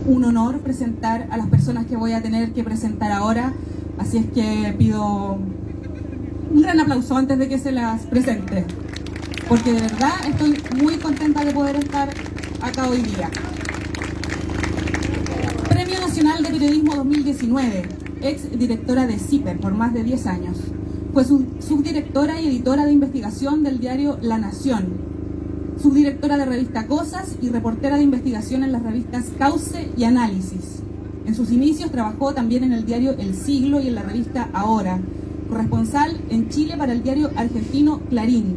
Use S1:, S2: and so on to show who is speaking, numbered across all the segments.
S1: un honor presentar a las personas que voy a tener que presentar ahora, así es que pido un gran aplauso antes de que se las presente, porque de verdad estoy muy contenta de poder estar acá hoy día. Premio Nacional de Periodismo 2019, ex directora de CIPER por más de 10 años. Fue subdirectora y editora de investigación del diario La Nación, subdirectora de revista Cosas y reportera de investigación en las revistas Cauce y Análisis. En sus inicios trabajó también en el diario El Siglo y en la revista Ahora, corresponsal en Chile para el diario argentino Clarín.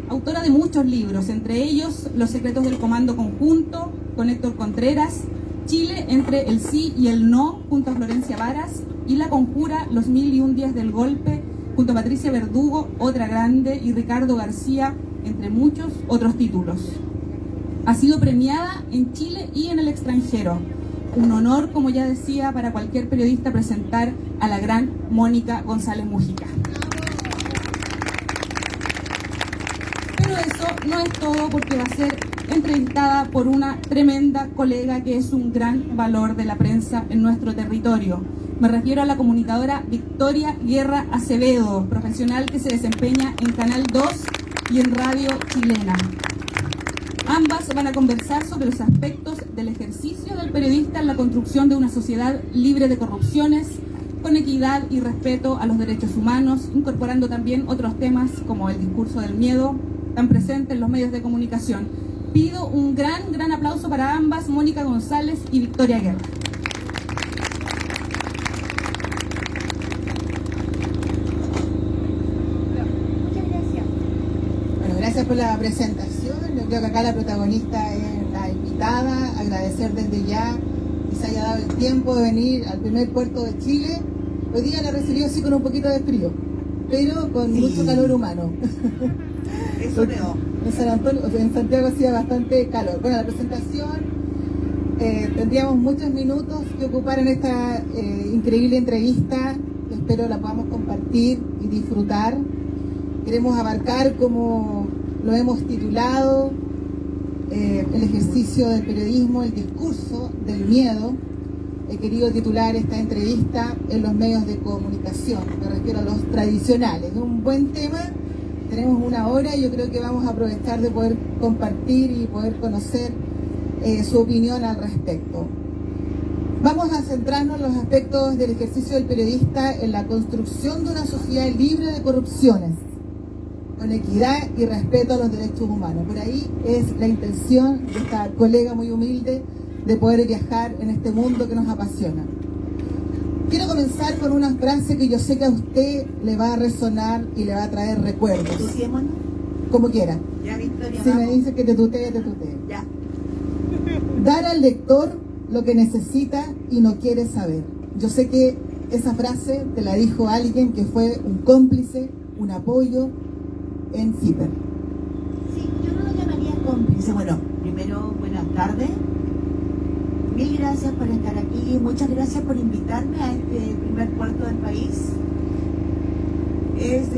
S1: Autora de muchos libros, entre ellos Los secretos del comando conjunto, con Héctor Contreras, Chile entre el sí y el no, junto a Florencia Varas, y La conjura, Los 1001 días del golpe, junto a Patricia Verdugo, Otra Grande, y Ricardo García, entre muchos otros títulos. Ha sido premiada en Chile y en el extranjero. Un honor, como ya decía, para cualquier periodista presentar a la gran Mónica González Mujica. Pero eso no es todo, porque va a ser entrevistada por una tremenda colega que es un gran valor de la prensa en nuestro territorio. Me refiero a la comunicadora Victoria Guerra Acevedo, profesional que se desempeña en Canal 2 y en Radio Chilena. Ambas van a conversar sobre los aspectos del ejercicio del periodista en la construcción de una sociedad libre de corrupciones, con equidad y respeto a los derechos humanos, incorporando también otros temas como el discurso del miedo, tan presente en los medios de comunicación. Pido un gran aplauso para ambas, Mónica González y Victoria Guerra.
S2: Gracias por la presentación. Yo creo que acá la protagonista es la invitada. Agradecer desde ya que se haya dado el tiempo de venir al primer puerto de Chile. Hoy día la recibió así con un poquito de frío, pero con mucho calor humano.
S3: Eso veo.
S2: En Santiago hacía bastante calor. Bueno, la presentación, tendríamos muchos minutos que ocupar en esta increíble entrevista. Espero la podamos compartir y disfrutar. Queremos abarcar, como lo hemos titulado, el ejercicio del periodismo, el discurso del miedo. He querido titular esta entrevista en los medios de comunicación, me refiero a los tradicionales. Es un buen tema, tenemos una hora y yo creo que vamos a aprovechar de poder compartir y poder conocer su opinión al respecto. Vamos a centrarnos en los aspectos del ejercicio del periodista en la construcción de una sociedad libre de corrupciones, con equidad y respeto a los derechos humanos. Por ahí es la intención de esta colega muy humilde de poder viajar en este mundo que nos apasiona. Quiero comenzar con una frase que yo sé que a usted le va a resonar y le va a traer recuerdos.
S3: ¿Tuteémonos?
S2: Como quiera.
S3: Ya, Victoria,
S2: Si
S3: vamos.
S2: me dice que te tutee, te tutee.
S3: Ya.
S2: Dar al lector lo que necesita y no quiere saber. Yo sé que esa frase te la dijo alguien que fue un cómplice, un apoyo en CIPER.
S3: Sí, yo no lo llamaría cómplice. Bueno, primero, buenas tardes. Mil gracias por estar aquí. Muchas gracias por invitarme a este primer puerto del país. Es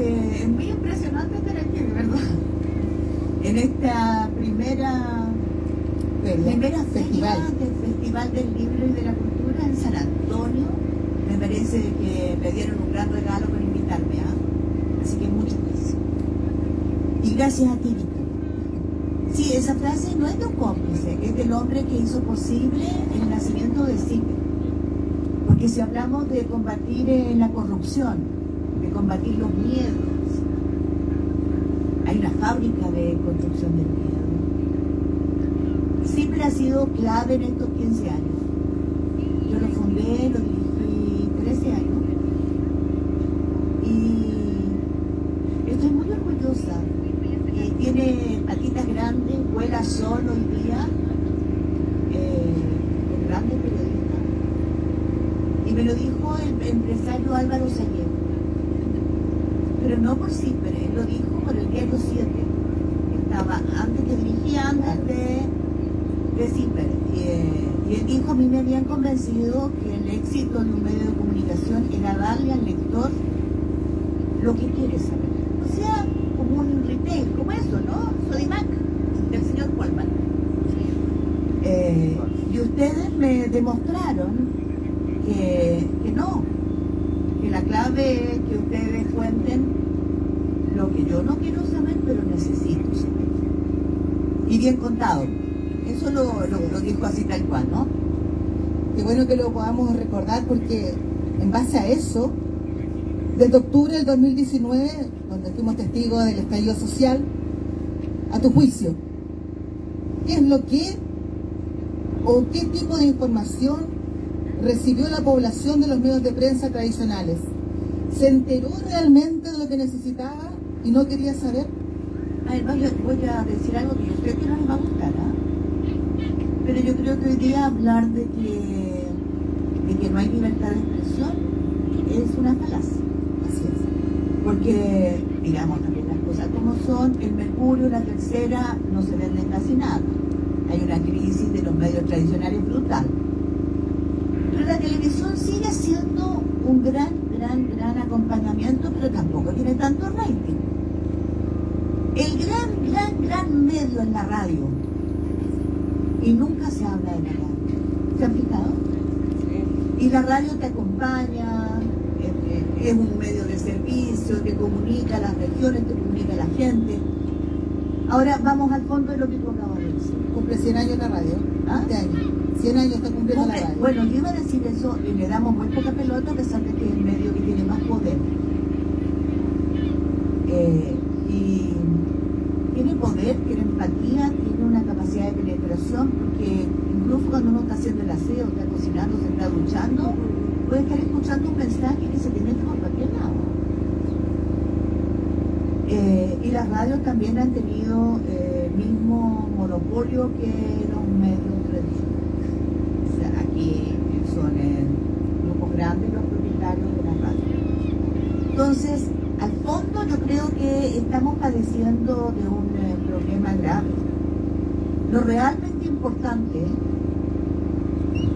S3: muy impresionante estar aquí, de verdad. En esta primera feria del Festival del Libro y de la Cultura en San Antonio. Me parece que me dieron un gran regalo por invitarme. Así que muchas gracias. Y gracias a ti, Víctor. Sí, esa frase no es de un cómplice, es del hombre que hizo posible el nacimiento de CIPER. Porque si hablamos de combatir la corrupción, de combatir los miedos, hay una fábrica de construcción del miedo. CIPER ha sido clave en estos 15 años. Yo lo fundé, lo dirigí 13 años. Y estoy muy orgullosa. Tiene patitas grandes, vuela solo hoy día, con grandes periodistas. Y me lo dijo el empresario Álvaro Sayet. Pero no por CIPER, él lo dijo por el diario 7, que estaba antes, que dirigía antes de CIPER. Y él dijo: a mí me habían convencido que el éxito de un medio de comunicación era darle al lector lo que quiere saber. O sea, como un retail, como eso, ¿no? Sodimac, del señor Colman. Y ustedes me demostraron que no, que la clave es que ustedes cuenten lo que yo no quiero saber, pero necesito saber. Y bien contado. Eso lo dijo así tal cual, ¿no?
S2: Qué bueno que lo podamos recordar, porque en base a eso, desde octubre del 2019, donde fuimos testigos del estallido social, a tu juicio, ¿qué es lo que o qué tipo de información recibió la población de los medios de prensa tradicionales? ¿Se enteró realmente de lo que necesitaba y no quería saber?
S3: Además, yo voy a decir algo que yo creo que no les va a gustar, ¿ah? Pero yo creo que hoy día hablar de que no hay libertad de expresión es una falacia.
S2: Así es.
S3: Porque, digamos también las cosas como son, el Mercurio, la Tercera, no se venden casi nada. Hay una crisis de los medios tradicionales brutal. Pero la televisión sigue siendo un gran acompañamiento, pero tampoco tiene tanto rating. El gran medio es la radio. Y nunca se habla de la radio. ¿Se han fijado? Y la radio te acompaña, es un medio de servicio, te comunica a las regiones, te comunica a la gente. Ahora vamos al fondo de lo que tú acabas de decir.
S2: Cumple 100 años la radio,
S3: ¿Ah?
S2: este año. 100 años está cumpliendo la radio.
S3: Bueno, yo iba a decir eso y le damos muy poca pelota a pesar de que es el medio que tiene más poder. Y tiene poder, tiene empatía, tiene una capacidad de penetración, porque incluso cuando uno está haciendo el aseo, está cocinando, se está duchando, puede estar escuchando un mensaje que se te mete por cualquier lado. Y las radios también han tenido el mismo monopolio que los medios tradicionales. O sea, aquí son grupos grandes los propietarios de las radios. Entonces, al fondo yo creo que estamos padeciendo de un problema grave. Lo realmente importante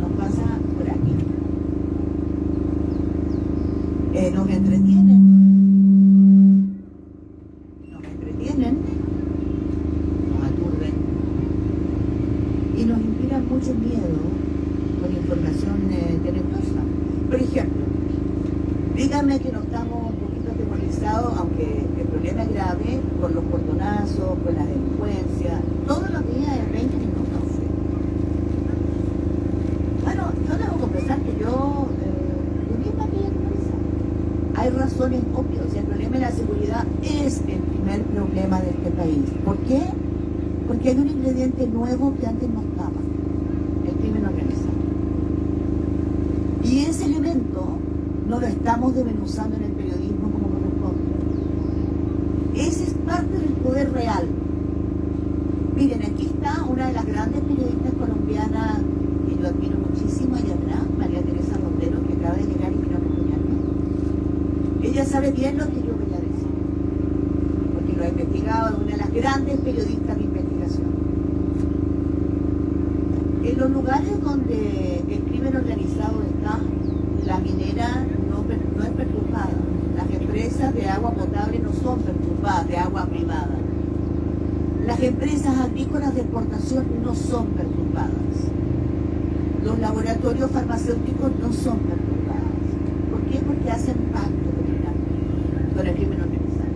S3: nos pasa por aquí. Nos entretienen, nos aturden y nos inspiran mucho miedo con información tenebrosa. Por ejemplo, díganme que no estamos un poquito atemorizados, aunque el problema es grave, con los portonazos, con la delincuencia, todos los días en 20 minutos. Bueno, yo debo confesar que yo misma estoy atemorizada. Hay razones obvias, o sea, el problema de la seguridad es el primer problema de este país. ¿Por qué? Porque hay un ingrediente nuevo que antes no estaba, el crimen organizado. Y ese elemento no lo estamos desmenuzando en el periodismo como corresponde. Ese es parte del poder real. Miren, aquí está una de las grandes periodistas colombianas que yo admiro muchísimo allá atrás, María Teresa Rondero, que acaba de llegar y vino a acompañarme. Ella sabe bien lo que yo voy a decir, porque lo ha investigado, es una de las grandes periodistas de investigación. En los lugares donde el crimen organizado está, la minera no es perturbada. Las empresas de agua potable no son perturbadas, de agua privada. Las empresas agrícolas de exportación no son perturbadas. Los laboratorios farmacéuticos no son perturbados. ¿Por qué? Porque hacen pacto con el crimen organizado.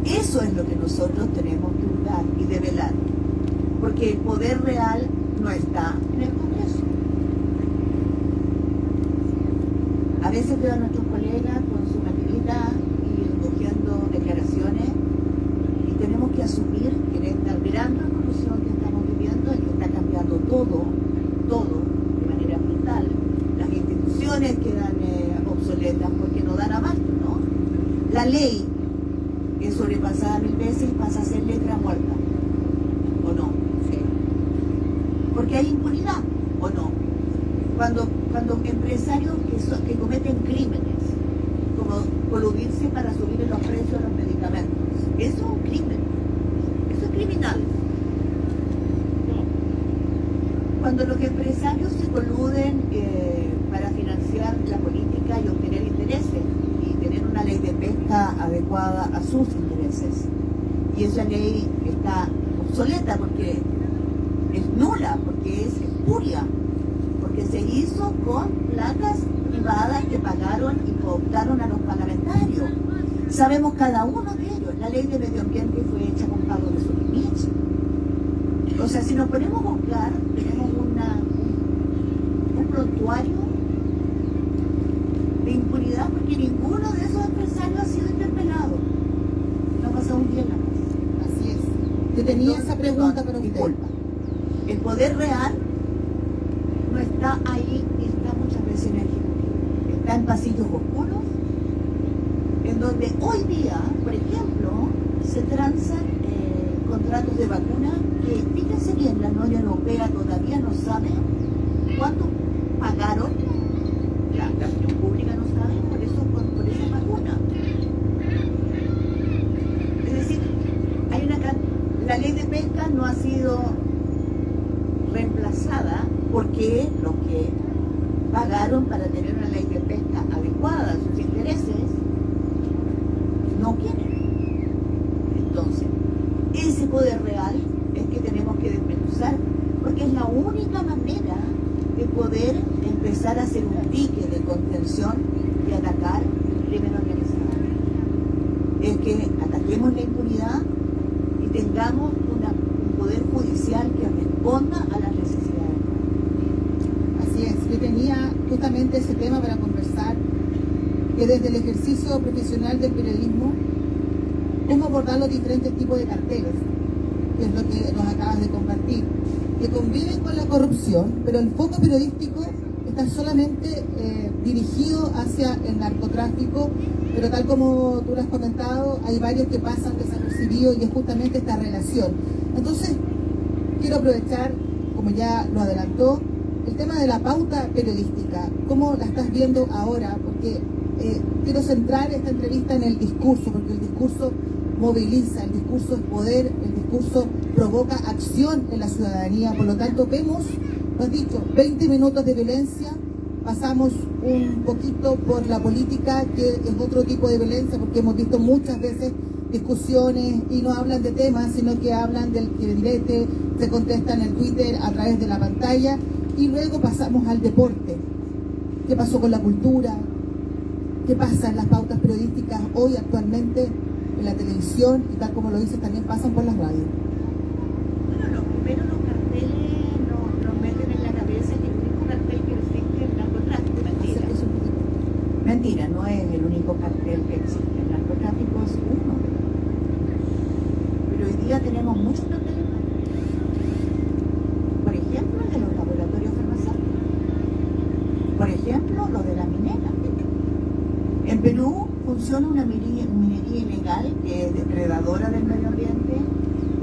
S3: Eso es lo que nosotros tenemos que hurgar y develar. Porque el poder real no está en el Congreso. A veces veo a nuestros colegas con su maquinita y recogiendo declaraciones, y tenemos que asumir que en esta gran revolución que estamos viviendo y que está cambiando todo de manera brutal, las instituciones quedan obsoletas porque no dan abasto, ¿no? La ley es sobrepasada 1000 veces y pasa a ser letra muerta, ¿o no? Sí. Porque hay impunidad, ¿o no? Cuando empresarios que cometen crímenes, como coludirse para subir los precios de los medicamentos, eso es un crimen, eso es criminal. Cuando los empresarios se coluden para financiar la política y obtener intereses y tener una ley de pesca adecuada a sus intereses, y esa ley está obsoleta porque es nula, porque es espuria, porque se hizo con placas privadas que pagaron y cooptaron a los parlamentarios. Sabemos cada uno de ellos. La ley de medio ambiente fue hecha con pago de Solimich. O sea, si nos ponemos a buscar, tenemos un prontuario de impunidad porque ninguno de esos empresarios ha sido interpelado. No ha pasado un día en la casa.
S2: Así es. Yo tenía esa pregunta para usted.
S3: Disculpa. El poder real no está ahí y está muchas veces en el Ejecutivo. Está en pasillos oscuros, en donde hoy día, por ejemplo, se transan contratos de vacuna que, fíjense bien, la Unión Europea todavía no sabe cuánto pagaron, la opinión pública no sabe por esa vacuna. Es decir, la ley de pesca no ha sido reemplazada porque los que pagaron para tener una ley de pesca adecuada a sus intereses no quieren. Entonces, ese poder real es que tenemos que desmenuzar, porque es la única manera de poder empezar a hacer un dique de contención y atacar el crimen organizado. Es que ataquemos la impunidad y tengamos un poder judicial que responda a las necesidades.
S2: Así es, yo tenía justamente ese tema para conversar, que desde el ejercicio profesional del periodismo, cómo abordar los diferentes tipos de carteles, que es lo que nos acabas de compartir, que conviven con la corrupción, pero el foco periodístico está solamente dirigido hacia el narcotráfico, pero tal como tú lo has comentado, hay varios que pasan desapercibidos y es justamente esta relación. Entonces, quiero aprovechar, como ya lo adelantó, el tema de la pauta periodística. ¿Cómo la estás viendo ahora? Porque quiero centrar esta entrevista en el discurso, porque el discurso moviliza, el discurso es poder, el discurso provoca acción en la ciudadanía. Por lo tanto, vemos, lo has dicho, 20 minutos de violencia, pasamos un poquito por la política, que es otro tipo de violencia, porque hemos visto muchas veces discusiones y no hablan de temas, sino que hablan del que direte, se contestan en Twitter a través de la pantalla, y luego pasamos al deporte. ¿Qué pasó con la cultura? ¿Qué pasa en las pautas periodísticas hoy actualmente en la televisión? Y tal como lo dices, también pasan por las radios.
S3: Bueno, lo primero, los carteles nos meten en la cabeza que el único cartel que existe es el narcotráfico. Mentira. Mentira, no es el único cartel que existe. El narcotráfico es uno. Pero hoy día tenemos muchos carteles más. Por ejemplo, el de los laboratorios farmacéuticos. Por ejemplo, lo de la minera. En Perú funciona una minería ilegal que es depredadora del medio ambiente,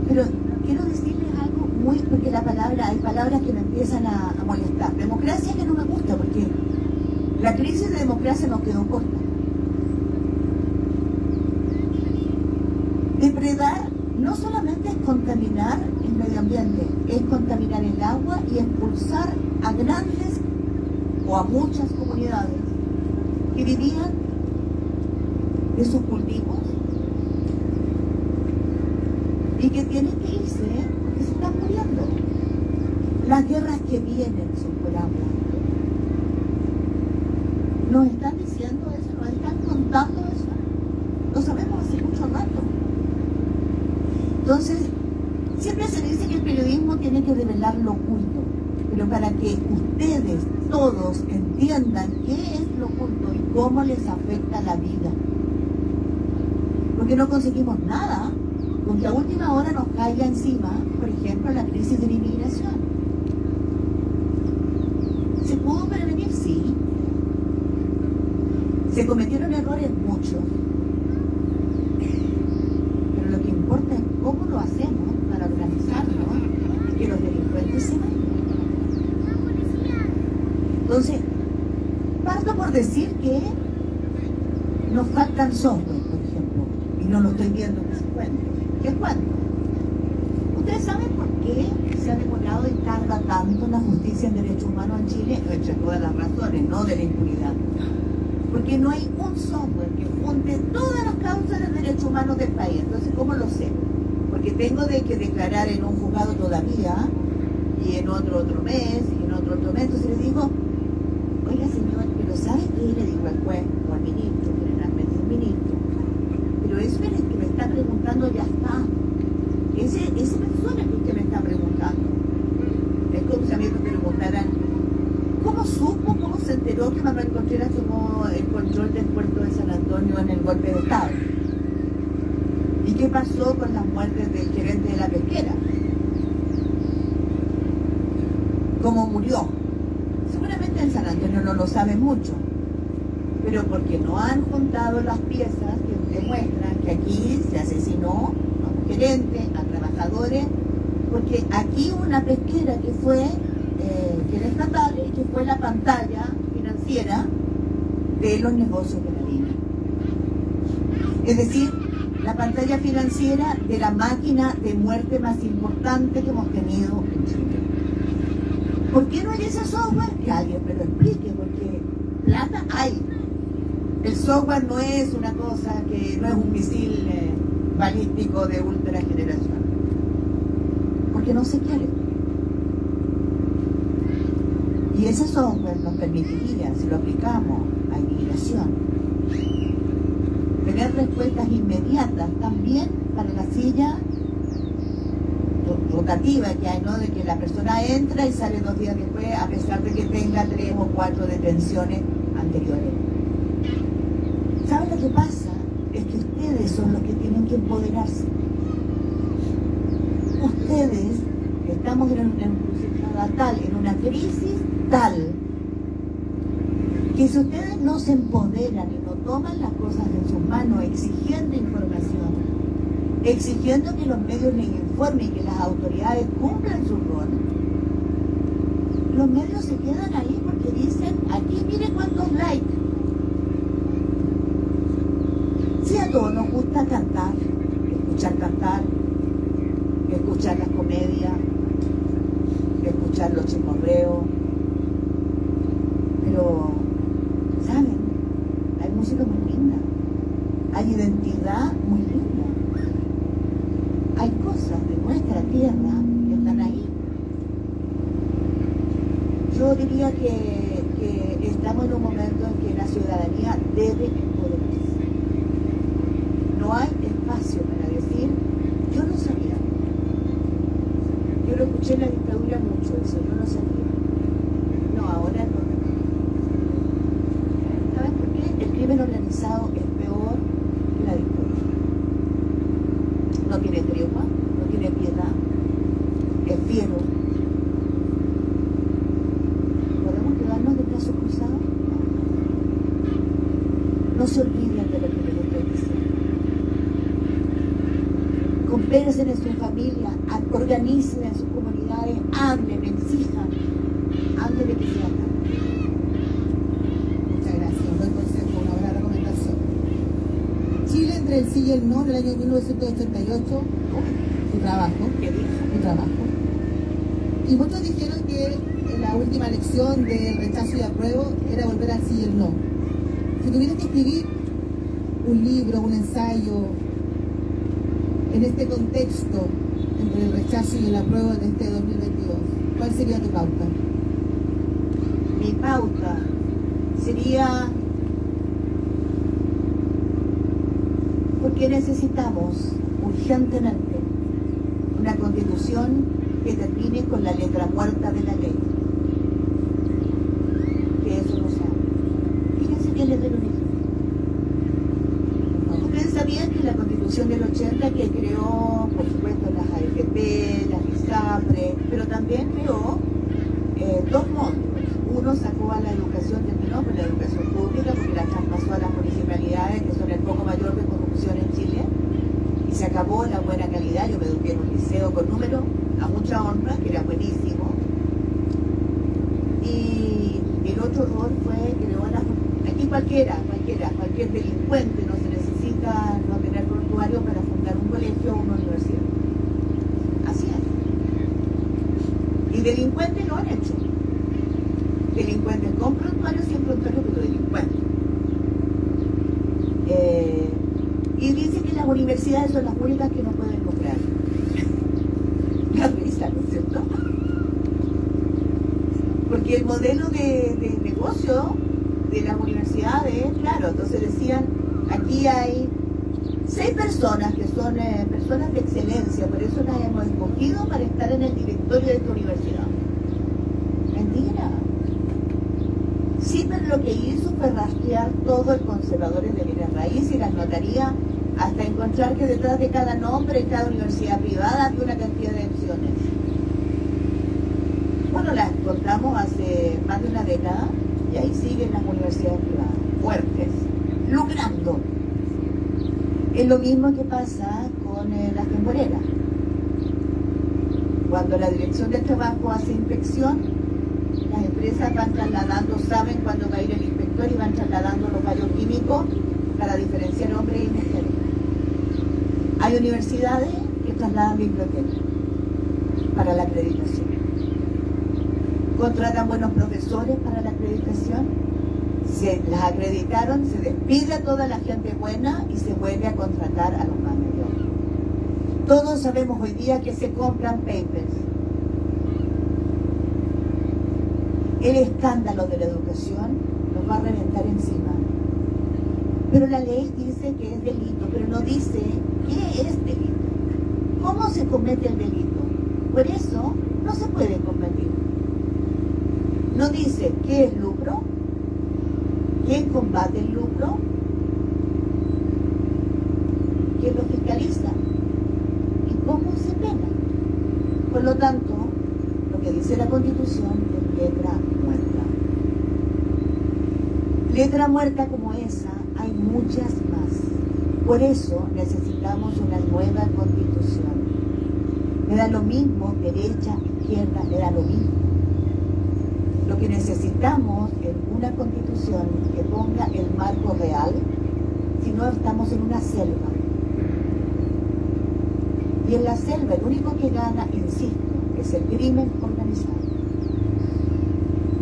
S3: pero quiero decirles algo muy, porque hay palabras que me empiezan a molestar. Democracia que no me gusta, porque la crisis de democracia nos quedó corta. Depredar no solamente es contaminar el medio ambiente, es contaminar el agua y expulsar a grandes o a muchas comunidades que vivían de sus cultivos y que tienen que irse porque se están muriendo. Las guerras que vienen son por agua. Nos están diciendo eso, nos están contando eso. Lo sabemos hace mucho rato. Entonces, siempre se dice que el periodismo tiene que revelar lo oculto, pero para que ustedes todos entiendan qué es lo oculto y cómo les afecta la vida. Porque no conseguimos nada, porque a última hora nos caiga encima, por ejemplo, la crisis de la inmigración. ¿Se pudo prevenir? Sí. Se cometieron errores muchos. Pero lo que importa es cómo lo hacemos para organizarnos y que los delincuentes se vayan. Entonces, parto por decir que nos faltan software, por ejemplo, y no lo estoy viendo en ese cuento. ¿Qué cuento? ¿Ustedes saben por qué se ha demorado y tarda tanto la justicia en derechos humanos en Chile? Entre todas las razones, no de la impunidad. Porque no hay un software que junte todas las causas de derechos humanos del país. Entonces, ¿cómo lo sé? Porque tengo que declarar en un juzgado todavía y en otro mes, y en otro mes. Entonces le digo, oiga señor, pero ¿sabe qué? Le digo al juez o al ministro, generalmente el ministro, pero eso es el que me está preguntando, ya está. Esa persona que usted me está preguntando. Es como si a mí me preguntaran, ¿cómo supo, cómo se enteró que Manuel Contreras tomó el control del puerto de San Antonio en el golpe de Estado? ¿Y qué pasó con las muertes del gerente de la pesquera? ¿Cómo murió? Seguramente en San Antonio no lo saben mucho, pero porque no han juntado las piezas que demuestran que aquí se asesinó a un gerente, a trabajadores, porque aquí hubo una pesquera que fue, que era estatal y que fue la pantalla financiera de los negocios de la línea. Es decir, la pantalla financiera de la máquina de muerte más importante que hemos tenido en Chile. ¿Por qué no hay ese software? Que alguien me lo explique, porque plata hay. El software no es una cosa que no es un misil balístico de ultra generación. Porque no se quiere. Y ese software nos permitiría, si lo aplicamos a inmigración, tener respuestas inmediatas también para la silla rotativa que hay, ¿no? De que la persona entra y sale 2 días después, a pesar de que tenga 3 o 4 detenciones anteriores. ¿Saben lo que pasa? Es que ustedes son los que tienen que empoderarse. Ustedes, estamos en una encrucijada tal, en una crisis tal, que si ustedes no se empoderan y no toman las cosas en sus manos, exigiendo información, exigiendo que los medios les informen y que las autoridades cumplan su rol, los medios se quedan ahí porque dicen, aquí mire cuántos likes. Si a todos nos gusta cantar, escuchar las comedias, escuchar los chismorreos, pero, ¿saben? Hay música muy linda, hay identidad muy linda, hay cosas de nuestra tierra que están ahí. Yo diría que estamos en un momento en que la ciudadanía debe empoderarse. No hay espacio para decir, yo no sabía. Yo lo escuché en la dictadura mucho eso, yo no sabía. No, ahora no. ¿Saben por qué? El crimen organizado es peor que la dictadura. No tiene tregua, no tiene piedad, es fiero. ¿Podemos quedarnos de brazos cruzados? No se olviden de lo que les estoy diciendo. Conversen en su familia, organicen en sus comunidades, hablen, exijan, antes de que sea tarde.
S2: Muchas gracias, un buen consejo, una buena recomendación. Chile entre el sí y el no en el año 1988, su trabajo,
S3: ¿Qué dijo?
S2: su trabajo. Y muchos dijeron que la última lección del rechazo y apruebo era volver al sí y el no. Si tuvieras que escribir un libro, un ensayo, en este contexto entre el rechazo y el apruebo de este 2022, ¿cuál sería tu pauta?
S3: Mi pauta sería, porque necesitamos urgentemente una constitución que termine con la letra muerta de la ley. Que eso no se habla. Fíjense que les doy un ejemplo. Ustedes sabían que la constitución del 80 que creó, por supuesto, las AFP, las ISAPRE, pero también creó 2 módulos. Uno sacó a la educación, terminó con la educación pública porque la traspasó a las municipalidades, que son el foco mayor de corrupción en Chile, y se acabó la buena calidad. Yo me eduqué en un liceo con números a mucha honra, que era buenísimo. Y el otro rol fue creó aquí cualquier delincuente, no se necesita no tener prontuario para fundar un colegio o una universidad. Así es. Y delincuentes lo han hecho. Delincuentes con prontuario, sin prontuario, pero delincuentes. Y dice que las universidades son las únicas que no pueden lucrar. La risa, ¿no es cierto? Porque el modelo de negocio de las universidades, claro, entonces decían, aquí hay 6 personas que son personas de excelencia, por eso las hemos escogido para estar en el directorio de esta universidad. Mentira. Sí, pero lo que hizo fue rastrear todo el conservadores de bienes raíces y las notarías hasta encontrar que detrás de cada nombre en cada universidad privada había una cantidad de opciones. Bueno, las encontramos hace más de una década y ahí siguen las universidades privadas, fuertes, lucrando. Es lo mismo que pasa con las temporeras. Cuando la Dirección del Trabajo hace inspección, las empresas van trasladando, saben cuándo va a ir el inspector y van trasladando los varios químicos para diferenciar hombres y mujeres. Hay universidades que trasladan bibliotecas para la acreditación. Contratan buenos profesores para la acreditación, se las acreditaron, se despide a toda la gente buena y se vuelve a contratar a los más mediocres. Todos sabemos hoy día que se compran papers. El escándalo de la educación nos va a reventar encima. Pero la ley dice que es delito, pero no dice qué es delito. ¿Cómo se comete el delito? Por eso no se puede combatir. No dice qué es lucro, quién combate el lucro, quién lo fiscaliza y cómo se pena. Por lo tanto, lo que dice la Constitución es letra muerta. Letra muerta como esa hay muchas más. Por eso necesitamos una nueva Constitución. Me da lo mismo derecha, izquierda, me da lo mismo. Lo que necesitamos es una Constitución que ponga el marco real, si no estamos en una selva. Y en la selva el único que gana, insisto, es el crimen organizado,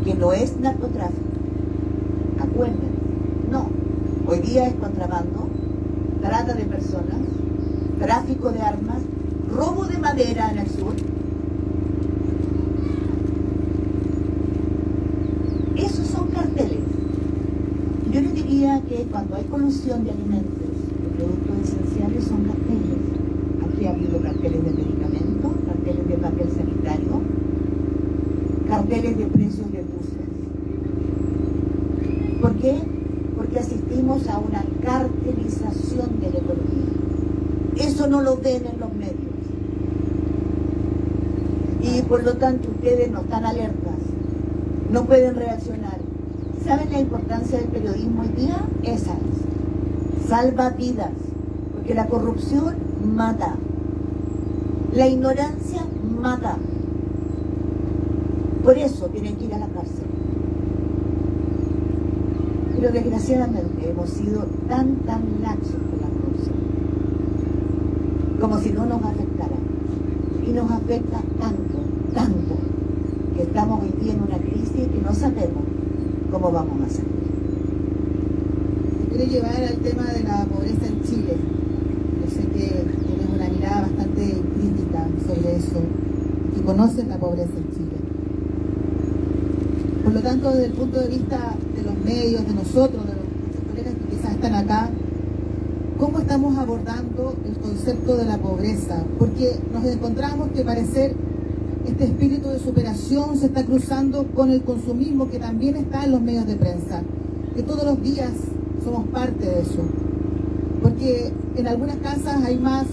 S3: que no es narcotráfico. Acuérdense, no. Hoy día es contrabando, trata de personas, tráfico de armas, robo de madera en el sur. Esos son carteles. Yo les diría que cuando hay colusión de alimentos, de productos esenciales, son carteles. Aquí ha habido carteles de medicamentos, carteles de papel sanitario, carteles de precios de buses. ¿Por qué? Porque asistimos a una cartelización de la economía. Eso no lo ven en los medios. Y por lo tanto ustedes no están alertas, no pueden reaccionar. ¿Saben la importancia del periodismo hoy día? Esa es. Salva vidas, porque la corrupción mata. La ignorancia mata. Por eso tienen que ir a la cárcel. Pero desgraciadamente hemos sido tan laxos con la corrupción, como si no nos afectara. Y nos afecta tanto, que estamos hoy día en una crisis que no sabemos cómo vamos a hacer.
S2: Quiero llevar al tema de la pobreza en Chile. Yo sé que tienes una mirada bastante crítica sobre eso, que conoces la pobreza en Chile. Por lo tanto, desde el punto de vista de los medios, de nosotros, de los colegas que quizás están acá, ¿cómo estamos abordando el concepto de la pobreza? Porque nos encontramos que parecer este espíritu de superación se está cruzando con el consumismo que también está en los medios de prensa, que todos los días somos parte de eso. Porque en algunas casas hay más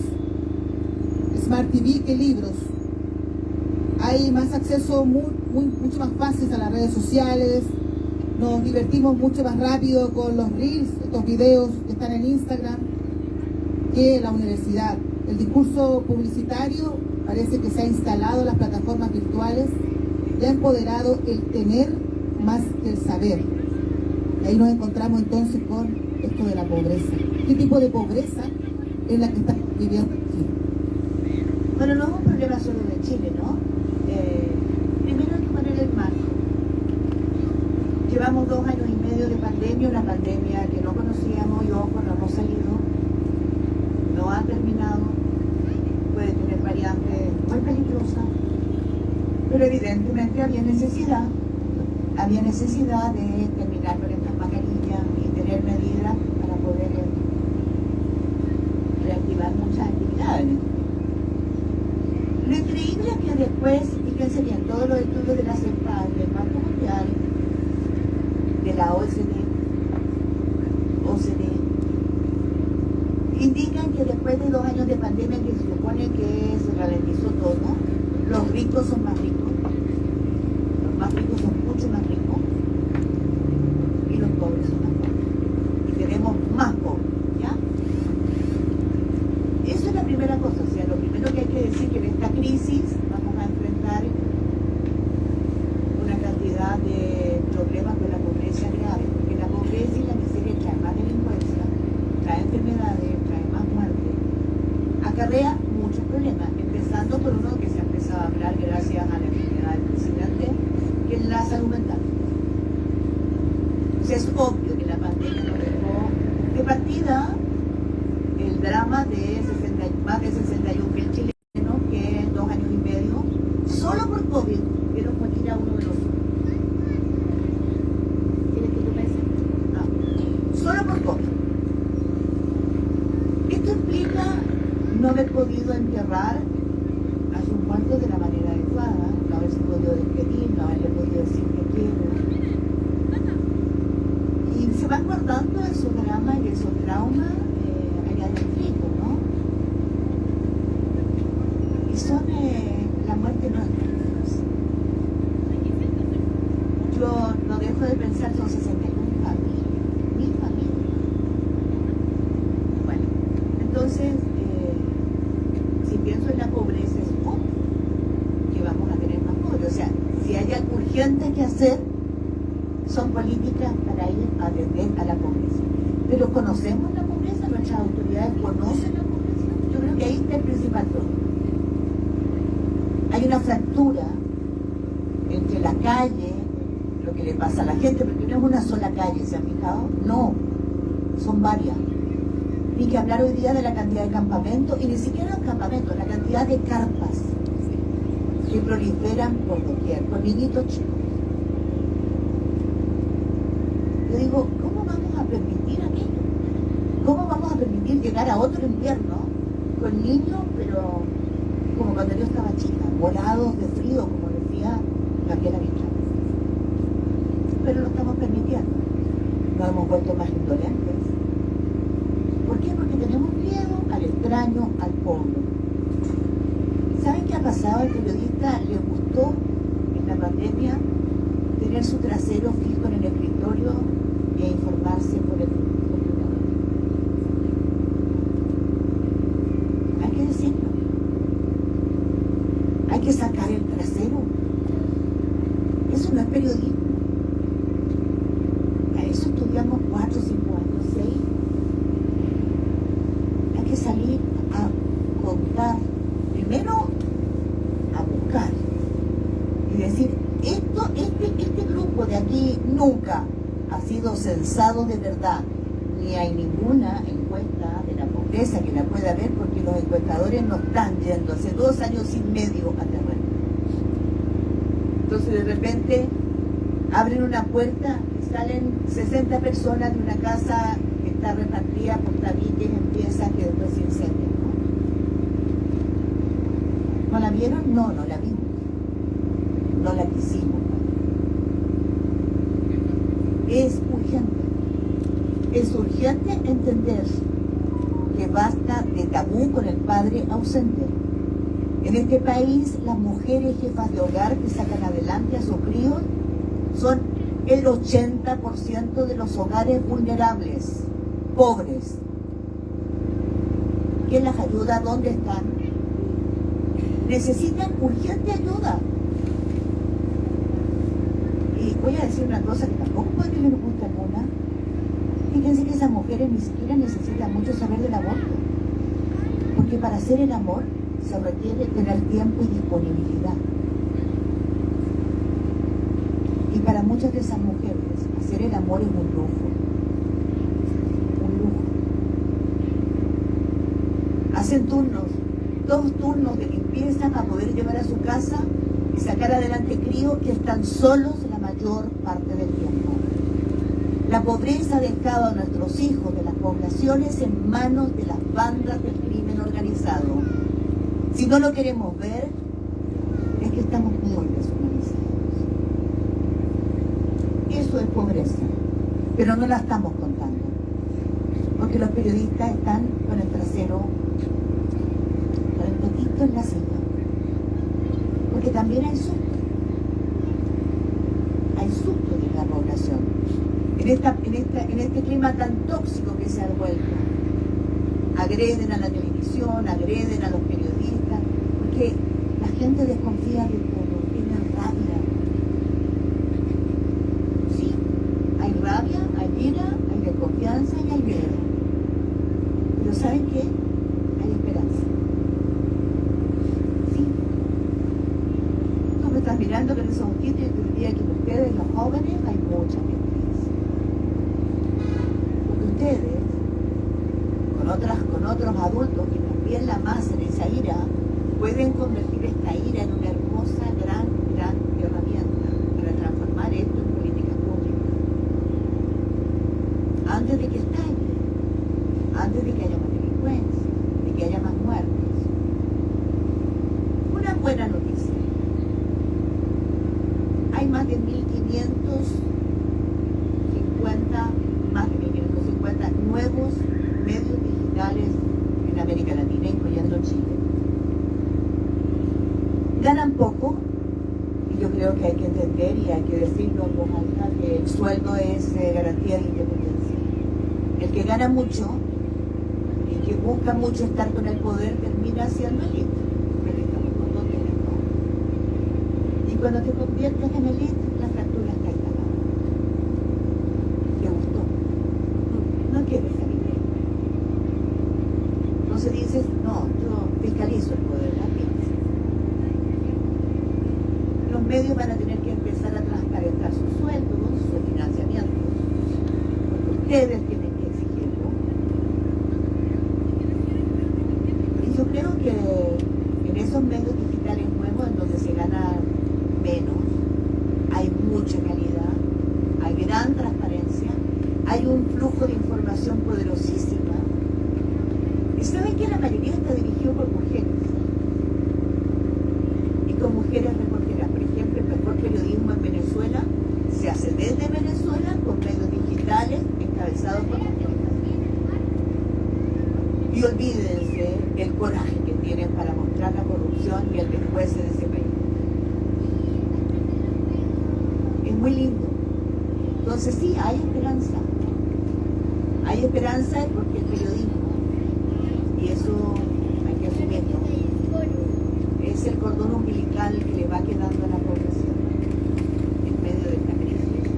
S2: Smart TV que libros. Hay más acceso mucho más fácil a las redes sociales. Nos divertimos mucho más rápido con los reels, estos videos que están en Instagram, que la universidad. El discurso publicitario parece que se ha instalado en las plataformas virtuales y ha empoderado el tener más que el saber. Y ahí nos encontramos entonces con esto de la pobreza. ¿Qué tipo de pobreza es la que está viviendo aquí?
S3: Bueno, no es un problema solo de Chile, ¿no? Primero hay que poner el marco. Llevamos 2 años y medio de pandemia, una pandemia que no conocíamos y ojo, no hemos salido, no ha terminado, puede tener variantes muy peligrosas, pero evidentemente había necesidad, había necesidad de terminar con estas mascarillas y tener medidas para poder reactivar muchas actividades. Lo increíble es que después, fíjense bien, todos los estudios de la CEPAL, del Banco Mundial, de la OCDE, indican que después de 2 años de pandemia, que se supone que se ralentizó todo, los ricos son más ricos, los más ricos son mucho más ricos, y los pobres son más pobres. Y tenemos más pobres, ¿ya? Eso es la primera cosa. O sea, lo primero que hay que decir que en esta crisis vamos a enfrentar una cantidad de problemas con la pobreza grave, porque la pobreza y la miseria trae más delincuencia, trae enfermedades, trae más muerte, acarrea muchos problemas, empezando por uno que se ha empezado a hablar gracias a la enfermedad del presidente, que es la salud mental. O sea, es obvio que la pandemia nos dejó de partida el drama de más de 61.000 chilenos que en 2 años y medio, solo por COVID, vieron morir a uno de los suyos. ¿Quieres que tú me dices? No. Solo por COVID. Esto implica no haber podido enterrar a sus muertos de la manera adecuada, no haberse podido despedir, no haberle podido decir que quiero. Y se van guardando esos dramas y esos traumas allá adentro, ¿no? Y son, la muerte no es peligrosa. Yo no dejo de pensar, son 61 familias, 1000 familias. Bueno, entonces, si pienso en la pobreza, es obvio que vamos a tener más pobres. O sea, si hay algo urgente que hacer, son políticas para ir a atender a la pobreza. Pero conocemos la pobreza, nuestras autoridades conocen la pobreza. Yo creo que ahí está el principal problema. Hay una fractura entre la calle, lo que le pasa a la gente, porque no es una sola calle, ¿se han fijado? No, son varias. Ni que hablar hoy día de la cantidad de campamentos, y ni siquiera los campamentos, la cantidad de carpas que proliferan por doquier, con niñitos chicos. Yo digo, ¿cómo vamos a permitir aquello? ¿Cómo vamos a permitir llegar a otro invierno con niños, pero como cuando yo estaba chica, volados de frío, como decía Gabriela Mistral? Pero lo estamos permitiendo. Nos hemos vuelto más indolentes. ¿Por qué? Porque tenemos miedo al extraño, al pobre. ¿Saben qué ha pasado? Al periodista le gustó en la pandemia tener su trasero fijo en el escritorio e informarse por el computador. Hay que decirlo. Hay que sacar el trasero. Eso no es periodismo. A eso estudiamos 4, 5 años, 6. Hay que salir a contar, primero a buscar y decir, este grupo de aquí nunca ha sido censado de verdad, ni hay ninguna encuesta de la pobreza que la pueda ver, porque los encuestadores no están yendo hace 2 años y medio a terreno. Entonces de repente abren una puerta y salen 60 personas de una casa que está repartida por tabiques en piezas que después se incendian, ¿no? ¿No la vieron? No, no la vimos. No la quisimos. Es urgente. Es urgente entender que basta de tabú con el padre ausente. En este país, las mujeres jefas de hogar que sacan adelante a sus críos son el 80% de los hogares vulnerables, pobres. ¿Quién las ayuda? ¿Dónde están? Necesitan urgente ayuda. Y voy a decir una cosa que tampoco puede que les guste a alguna. Fíjense que esas mujeres ni siquiera necesitan mucho saber del aborto. Porque para hacer el amor se requiere tener tiempo y disponibilidad. Y para muchas de esas mujeres, hacer el amor es un lujo. Un lujo. Hacen turnos, 2 turnos de limpieza para poder llevar a su casa y sacar adelante críos que están solos la mayoría mayor parte del tiempo. La pobreza ha dejado a nuestros hijos de las poblaciones en manos de las bandas del crimen organizado. Si no lo queremos ver, es que estamos muy deshumanizados. Eso es pobreza, pero no la estamos contando, porque los periodistas están con el trasero, con el potito en la silla, porque también hay susto de la población, en este clima tan tóxico que se ha vuelto. Agreden a la televisión, agreden a los periodistas, porque la gente desconfía de todo, tiene rabia. Sí, hay rabia, hay ira, hay desconfianza y hay miedo. Pero ¿saben qué? Hay esperanza. Sí. Tú me estás mirando con esos ojitos y te diría que ustedes, los jóvenes, hay mucha esperanza. Porque ustedes, con otros adultos que también la amasen esa ira, pueden convertir esta ira en una hermosa, gran herramienta para transformar esto en políticas públicas. Antes de que estalle, antes de que haya más delincuencia, de que haya más muertes. Una buena noticia. Hay más de 1.550 nuevos medios digitales en América Latina, incluyendo Chile. Ganan poco, y yo creo que hay que entender y hay que decirlo en voz alta, que el sueldo es garantía de independencia. El que gana mucho y que busca mucho estar con el poder termina siendo elite, pero estamos contentos, ¿no? Y cuando te conviertes en elite, la fractura está instalada. ¿Te gustó? No quieres salir de ahí. Entonces dices, no, yo fiscalizo el poder, la piensa. Los medios van a tener que empezar a transparentar sus sueldos, sus financiamientos, porque ustedes tienen que exigirlo. Y yo creo que en esos medios digitales nuevos, en donde se gana menos, hay mucha calidad, hay gran transparencia, hay un flujo de información poderosísima. Y saben que la mayoría está dirigido por mujeres. Y con mujeres reporteras. Por ejemplo, el mejor periodismo en Venezuela se hace desde Venezuela con medios digitales encabezados por mujeres. Y olvídense el coraje que tienen para mostrar la corrupción y el después de ese país. Es muy lindo. Entonces sí, hay esperanza. Hay esperanza porque el periodismo, y eso hay que asumirlo, es el cordón umbilical que le va quedando a la población en medio de esta crisis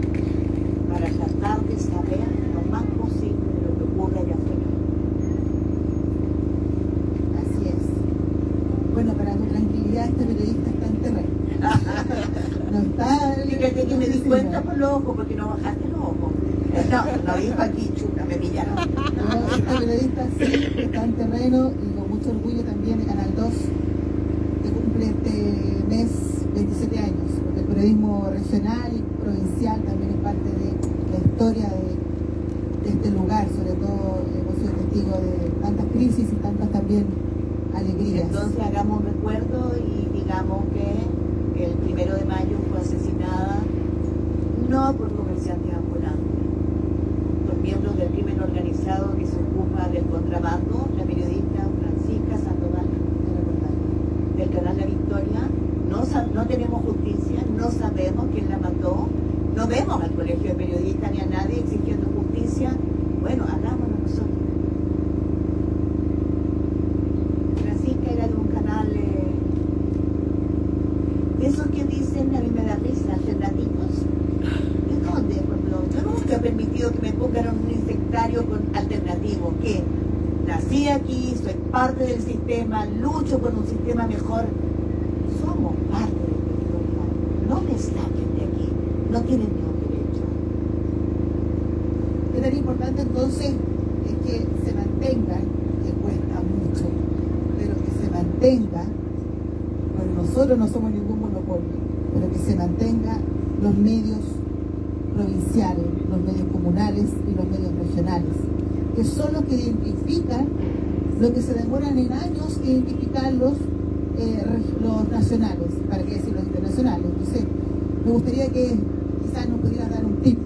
S3: para tratar de saber lo más posible de lo que ocurre allá afuera.
S2: Así es. Bueno, para tu tranquilidad, este periodista está en terreno. No está...
S3: Fíjate que me di cuenta por los ojos, porque no bajaste los ojos. No dijo aquí, chuta, me pillaron.
S2: No, este periodista sí está en terreno y con mucho orgullo también de Canal 2, que cumple este mes 27 años, porque el periodismo regional y provincial también es parte de la historia de este lugar, sobre todo hemos sido testigos de tantas crisis y tantas también alegrías.
S3: Entonces hagamos un recuerdo y digamos que el 1 de mayo fue asesinada no por comerciantes ambulantes, por miembros del crimen organizado que se ocupa del contrabando, la periodista Francisca Sandoval, del canal La Victoria. No tenemos justicia, no sabemos quién la mató, no vemos al colegio de periodistas ni a nadie exigiendo justicia. Bueno, hagámoslo nosotros. Francisca era de un canal de esos que dicen, a mí me da risa, alternativos. ¿De dónde? Yo nunca he permitido que me pongan un insectario con alternativo, que nací aquí, soy parte del sistema, lucho por un sistema mejor. Somos parte del sistema. No me saquen de aquí, no tienen ningún derecho.
S2: Es tan importante entonces es que se mantenga, que cuesta mucho, pero que se mantenga, porque nosotros no somos ningún monopolio, pero que se mantenga los medios provinciales, los medios comunales y los medios regionales, que son los que identifican lo que se demoran en años identificar los nacionales, para qué decir los internacionales. Entonces, me gustaría que quizás nos pudieran dar un tip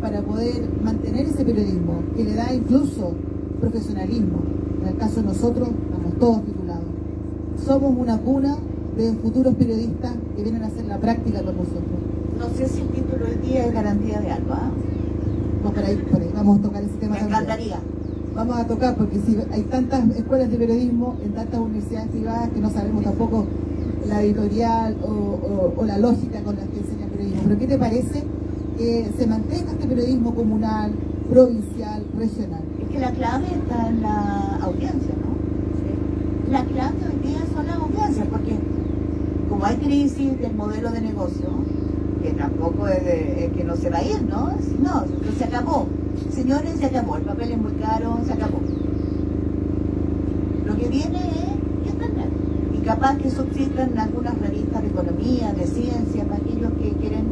S2: para poder mantener ese periodismo, que le da incluso profesionalismo. En el caso de nosotros, estamos todos titulados. Somos una cuna de futuros periodistas que vienen a hacer la práctica con nosotros.
S3: No sé si el título del día es garantía de algo, ¿ah?
S2: No, por ahí, vamos a tocar ese tema.
S3: Me encantaría.
S2: Vamos a tocar, porque si hay tantas escuelas de periodismo en tantas universidades privadas que no sabemos tampoco la editorial o la lógica con la que enseña el periodismo. Pero ¿qué te parece que se mantenga este periodismo comunal, provincial, regional?
S3: Es que la clave está en la audiencia, ¿no? La clave hoy día son las audiencias, porque como hay crisis del modelo de negocio, que tampoco es que no se va a ir, ¿no? No, se acabó. Señores, se acabó. El papel es muy caro, se acabó. Lo que viene es Internet. Y capaz que subsistan algunas revistas de economía, de ciencia, para aquellos que quieren,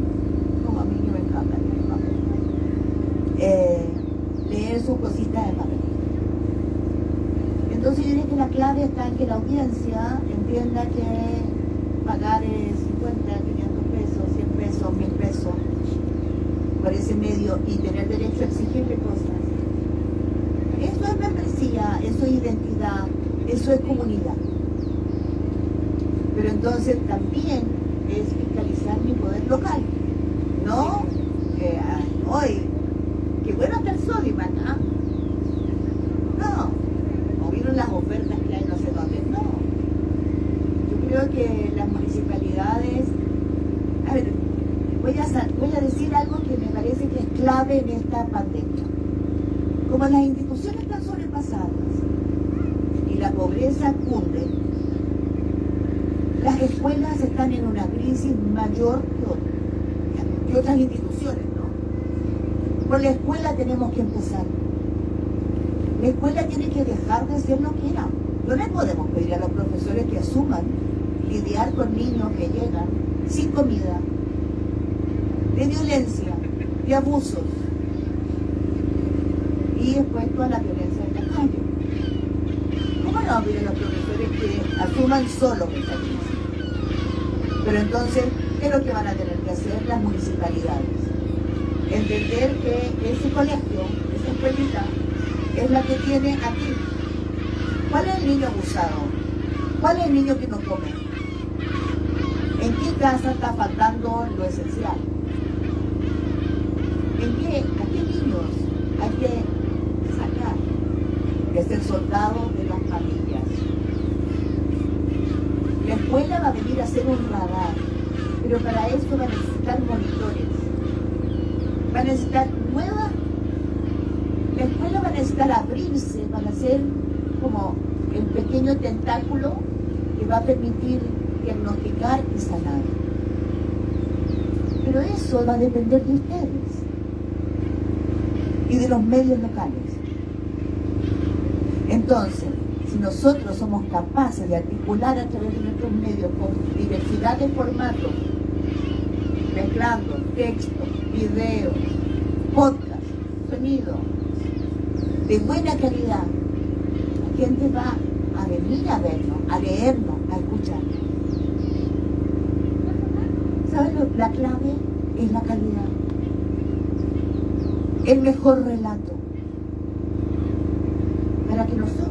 S3: como a mí que me encanta, leer sus cositas de papel. Entonces yo diría que la clave está en que la audiencia entienda que pagar 50, 500 pesos, 100 pesos, 1000 pesos por ese medio y tener derecho a exigirle cosas. Eso es membresía, eso es identidad, eso es comunidad. Pero entonces también es fiscalizar mi poder local. No, hoy, qué bueno está el Sodimac, ¿ah? No, o vieron las ofertas que hay no sé dónde, no. Yo creo que las municipalidades, a ver, voy a decir algo que me parece que es clave en esta pandemia. Como las instituciones están sobrepasadas y la pobreza cunde, las escuelas están en una crisis mayor que otras instituciones, ¿no? Por la escuela tenemos que empezar. La escuela tiene que dejar de ser lo que era. No le podemos pedir a los profesores que asuman lidiar con niños que llegan sin comida, de violencia, de abusos y después toda la violencia en la calle. ¿Cómo no pedir a los profesores que asuman solos esta crisis? Pero entonces, ¿qué es lo que van a tener que hacer las municipalidades? Entender que ese colegio, esa escuelita, es la que tiene aquí. ¿Cuál es el niño abusado? ¿Cuál es el niño que no come? ¿En qué casa está faltando lo esencial? ¿A qué niños hay que sacar de ser soldados de las familias? La escuela va a venir a ser un radar, pero para eso va a necesitar monitores, va a necesitar nuevas. La escuela va a necesitar abrirse para ser como el pequeño tentáculo que va a permitir diagnosticar y sanar. Pero eso va a depender de ustedes y de los medios locales. Entonces, si nosotros somos capaces de articular a través de nuestros medios con diversidad de formatos, mezclando texto, video, podcast, sonido, de buena calidad, la gente va a venir a vernos, a leernos, a escuchar. ¿Sabes? La clave es la calidad. El mejor relato. Para que nosotros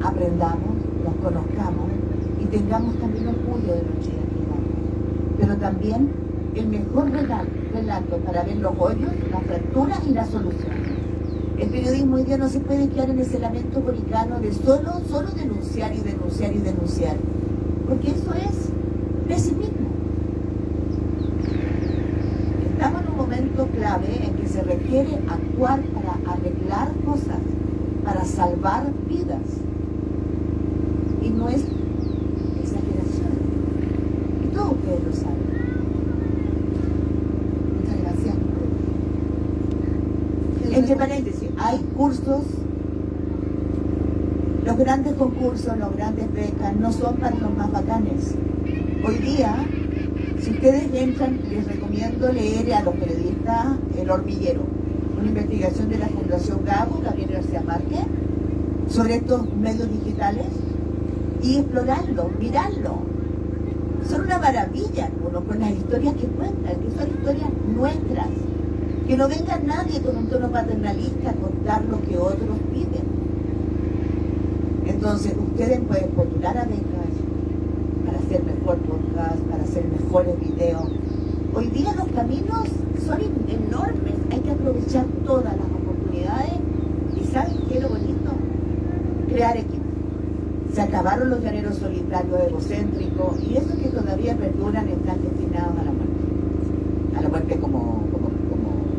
S3: aprendamos, nos conozcamos y tengamos también orgullo de nuestra identidad. Pero también el mejor relato para ver los hoyos, las fracturas y las soluciones. El periodismo hoy día no se puede quedar en ese lamento boricano de solo denunciar y denunciar y denunciar. Porque eso es pesimismo. Estamos en un momento clave en que se requiere actuar para arreglar cosas, para salvar vidas. Y no es exageración. Y todos ustedes lo saben.
S2: Muchas gracias.
S3: Entre paréntesis, hay cursos, los grandes concursos, las grandes becas no son para los más bacanes. Hoy día Si ustedes entran, les recomiendo leer a los periodistas El Hormiguero, una investigación de la Fundación Gago, Gabriel García Márquez, sobre estos medios digitales, y explorarlo, mirarlo. Son una maravilla algunos con las historias que cuentan, que son historias nuestras. Que no venga nadie con un tono paternalista a contar lo que otros piden. Entonces, ustedes pueden postular a becas para hacer mejor podcast, para hacer mejores videos. Hoy día los caminos son enormes, hay que aprovechar todas las oportunidades. ¿Y saben qué es lo bonito? Crear equipo. Se acabaron los llaneros solitarios egocéntricos y esos que todavía perduran están destinados a la muerte. A la muerte como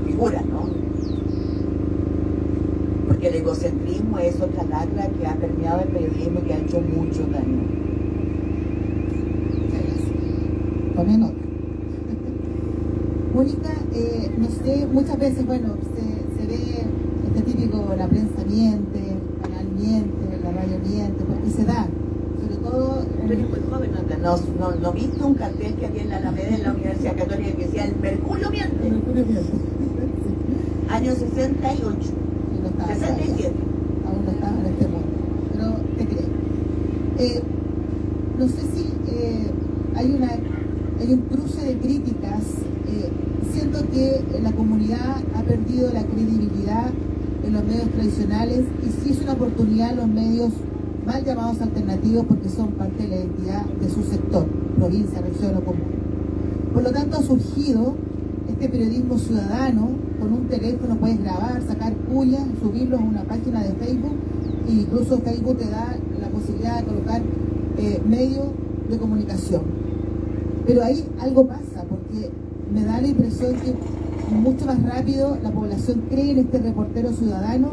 S3: figuras, ¿no? Porque el egocentrismo es otra lacra que ha permeado el periodismo y que ha hecho mucho daño.
S2: Tome nota. Mónica, no sé, muchas veces, bueno, se ve este típico, la prensa miente, el canal miente, la radio miente, porque se da, sobre todo...
S3: Tú eres muy joven, ¿no viste un cartel que había en la Alameda en la Universidad Católica que decía el mercurio miente?
S2: El mercurio miente.
S3: Año 68,
S2: Y no estaba
S3: 67.
S2: aún no estaba en este mundo, pero te creo. No sé si hay un cruce de críticas. Siento que la comunidad ha perdido la credibilidad en los medios tradicionales y sí es una oportunidad los medios mal llamados alternativos porque son parte de la identidad de su sector, provincia, región o común. Por lo tanto ha surgido este periodismo ciudadano. Con un teléfono puedes grabar, sacar puya, subirlo a una página de Facebook e incluso Facebook te da la posibilidad de colocar medios de comunicación. Pero ahí algo pasa porque me da la impresión que mucho más rápido la población cree en este reportero ciudadano,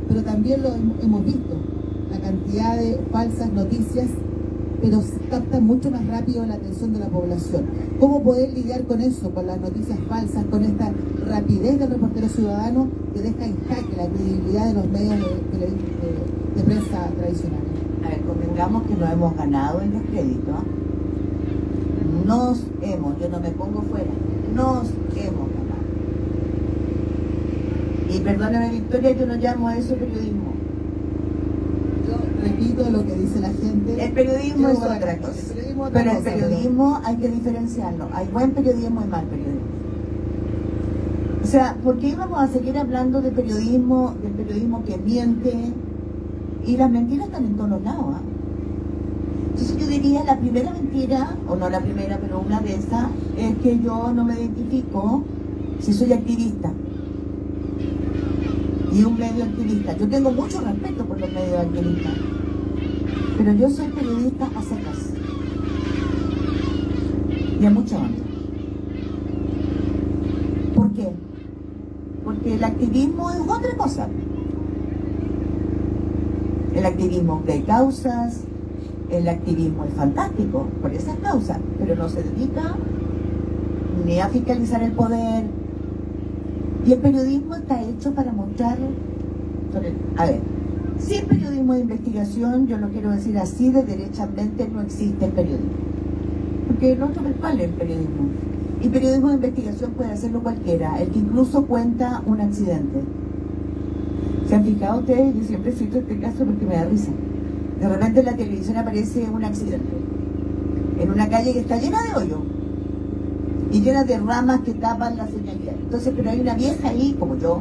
S2: pero también lo hemos visto, la cantidad de falsas noticias, pero se capta mucho más rápido la atención de la población. ¿Cómo poder lidiar con eso, con las noticias falsas, con esta rapidez del reportero ciudadano que deja en jaque la credibilidad de los medios de prensa tradicionales?
S3: A ver, convengamos que no hemos ganado el descrédito. Yo no me pongo fuera, nos hemos ganado. Y perdóname Victoria, yo no llamo a eso periodismo.
S2: Yo repito lo que dice la gente.
S3: El periodismo es
S2: Yo,
S3: otra cosa.
S2: el periodismo es otra
S3: Pero el
S2: cosa,
S3: periodismo hay que diferenciarlo. Hay buen periodismo y mal periodismo. O sea, ¿por qué íbamos a seguir hablando de periodismo, del periodismo que miente? Y las mentiras están en todos los lados, ¿eh? Entonces yo diría, la primera mentira, o no la primera, pero una de esas, es que yo no me identifico si soy activista. Y un medio activista. Yo tengo mucho respeto por los medios activistas. Pero yo soy periodista a secas. Y a mucha honra. ¿Por qué? Porque el activismo es otra cosa. El activismo de causas, el activismo es fantástico por esas causas, pero no se dedica ni a fiscalizar el poder. Y el periodismo está hecho para mostrar... A ver, sin periodismo de investigación, yo lo quiero decir así, de derechamente no existe el periodismo. Porque el otro ¿cuál es el periodismo? Y periodismo de investigación puede hacerlo cualquiera, el que incluso cuenta un accidente. ¿Se han fijado ustedes? Yo siempre cito este caso porque me da risa. De repente en la televisión aparece un accidente en una calle que está llena de hoyo y llena de ramas que tapan la señalidad. Entonces, pero hay una vieja ahí, como yo,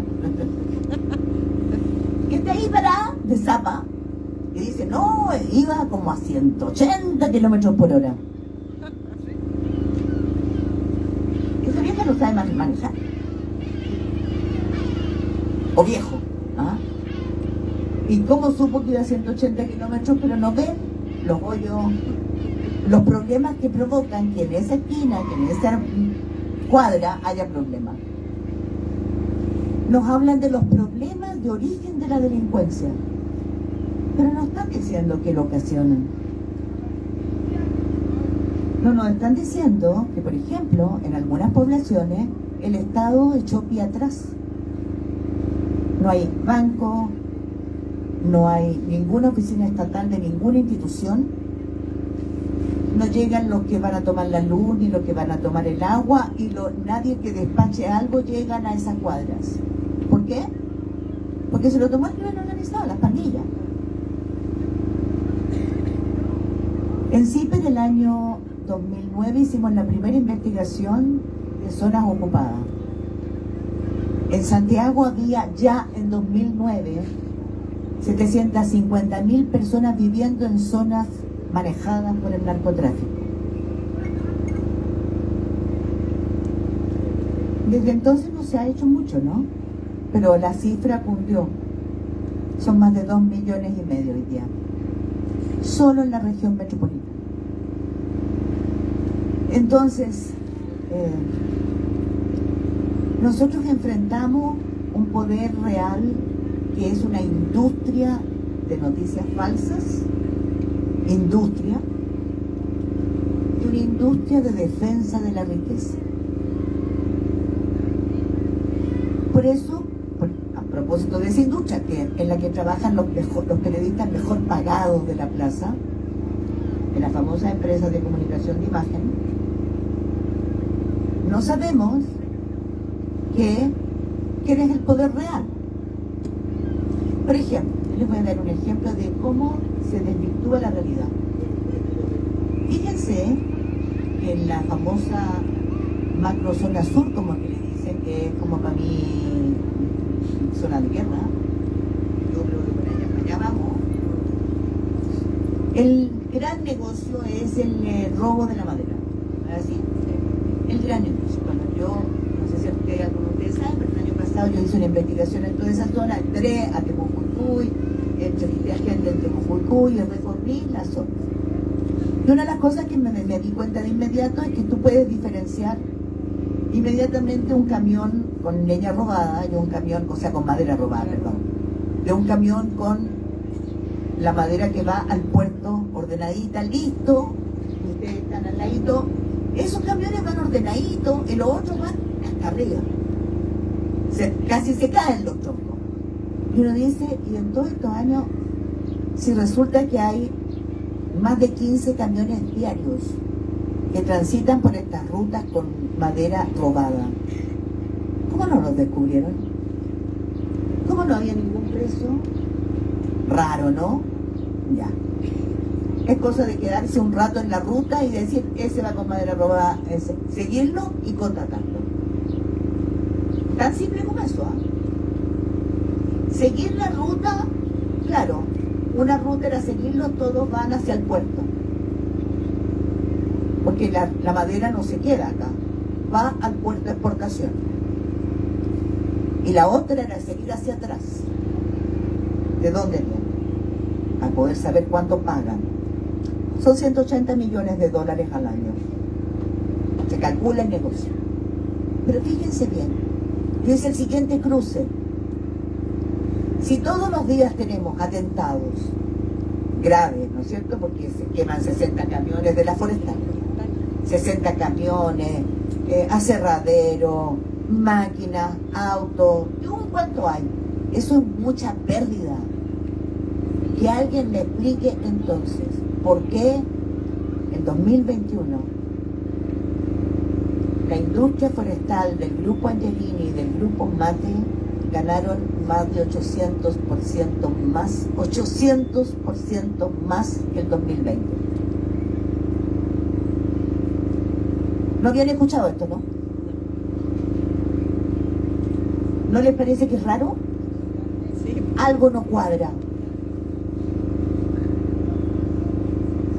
S3: que está ahí parada de zapa y dice, no, iba como a 180 kilómetros por hora. Esa vieja no sabe manejar. O viejo. ¿Ah? ¿Y cómo supo que iba a 180 kilómetros? Pero no ve los hoyos, los problemas que provocan que en esa esquina, que en esa cuadra haya problemas. Nos hablan de los problemas de origen de la delincuencia, pero no están diciendo que lo ocasionan. No nos están diciendo que, por ejemplo, en algunas poblaciones el Estado echó pie atrás. No hay banco, no hay ninguna oficina estatal de ninguna institución, no llegan los que van a tomar la luz ni los que van a tomar el agua, y nadie que despache algo llegan a esas cuadras. ¿Por qué? Porque se lo tomó el crimen organizado, las pandillas. En CIPE del año 2009 hicimos la primera investigación de zonas ocupadas. En Santiago había ya en 2009 750.000 personas viviendo en zonas manejadas por el narcotráfico. Desde entonces no se ha hecho mucho, ¿no? Pero la cifra cumplió. Son más de 2,5 millones hoy día. Solo en la región metropolitana. Entonces, nosotros enfrentamos un poder real que es una industria de noticias falsas, y una industria de defensa de la riqueza. Por eso, a propósito de esa industria en la que trabajan los periodistas mejor pagados de la plaza, en las famosas empresas de comunicación de imagen, no sabemos quién es el poder real. Por ejemplo, les voy a dar un ejemplo de cómo se desvirtúa la realidad. Fíjense en la famosa macrozona sur, como que le dicen, que es como para mí zona de guerra. Yo creo que por allá vamos. El gran negocio es el robo de la madera. ¿Así? El gran negocio. Bueno, yo no sé si algunos de ustedes saben, pero el año pasado yo hice una investigación en toda esa zona, entré a Temucuicui, entrevisté a gente en Temucuicui y recorrí la zona. Y una de las cosas que me di cuenta de inmediato es que tú puedes diferenciar inmediatamente un camión con leña robada y un camión, o sea, con madera robada, perdón, de un camión con la madera que va al puerto ordenadita, listo, ustedes están al ladito, esos camiones van ordenaditos y los otros van hasta arriba. Casi se caen los troncos. Y uno dice, y en todos estos años, si resulta que hay más de 15 camiones diarios que transitan por estas rutas con madera robada, ¿cómo no los descubrieron? ¿Cómo no había ningún preso? Raro, ¿no? Ya. Es cosa de quedarse un rato en la ruta y decir, ese va con madera robada, ese. Seguirlo y contratarlo. Tan simple como eso, ¿eh? Seguir la ruta, claro, una ruta era seguirlo, todos van hacia el puerto. Porque la madera no se queda acá, va al puerto de exportación. Y la otra era seguir hacia atrás. ¿De dónde vienen? A poder saber cuánto pagan. Son 180 millones de dólares al año. Se calcula el negocio. Pero fíjense bien, es el siguiente cruce. Si todos los días tenemos atentados graves, ¿no es cierto? Porque se queman 60 camiones de la forestal, 60 camiones, aserradero, máquinas, autos, ¿cuánto hay? Eso es mucha pérdida. Que alguien me explique entonces por qué en 2021 la industria forestal del grupo Angelini y del grupo Mate ganaron más de 800% más, 800% más que el 2020. ¿No habían escuchado esto, no? ¿No les parece que es raro? Sí. Algo no cuadra.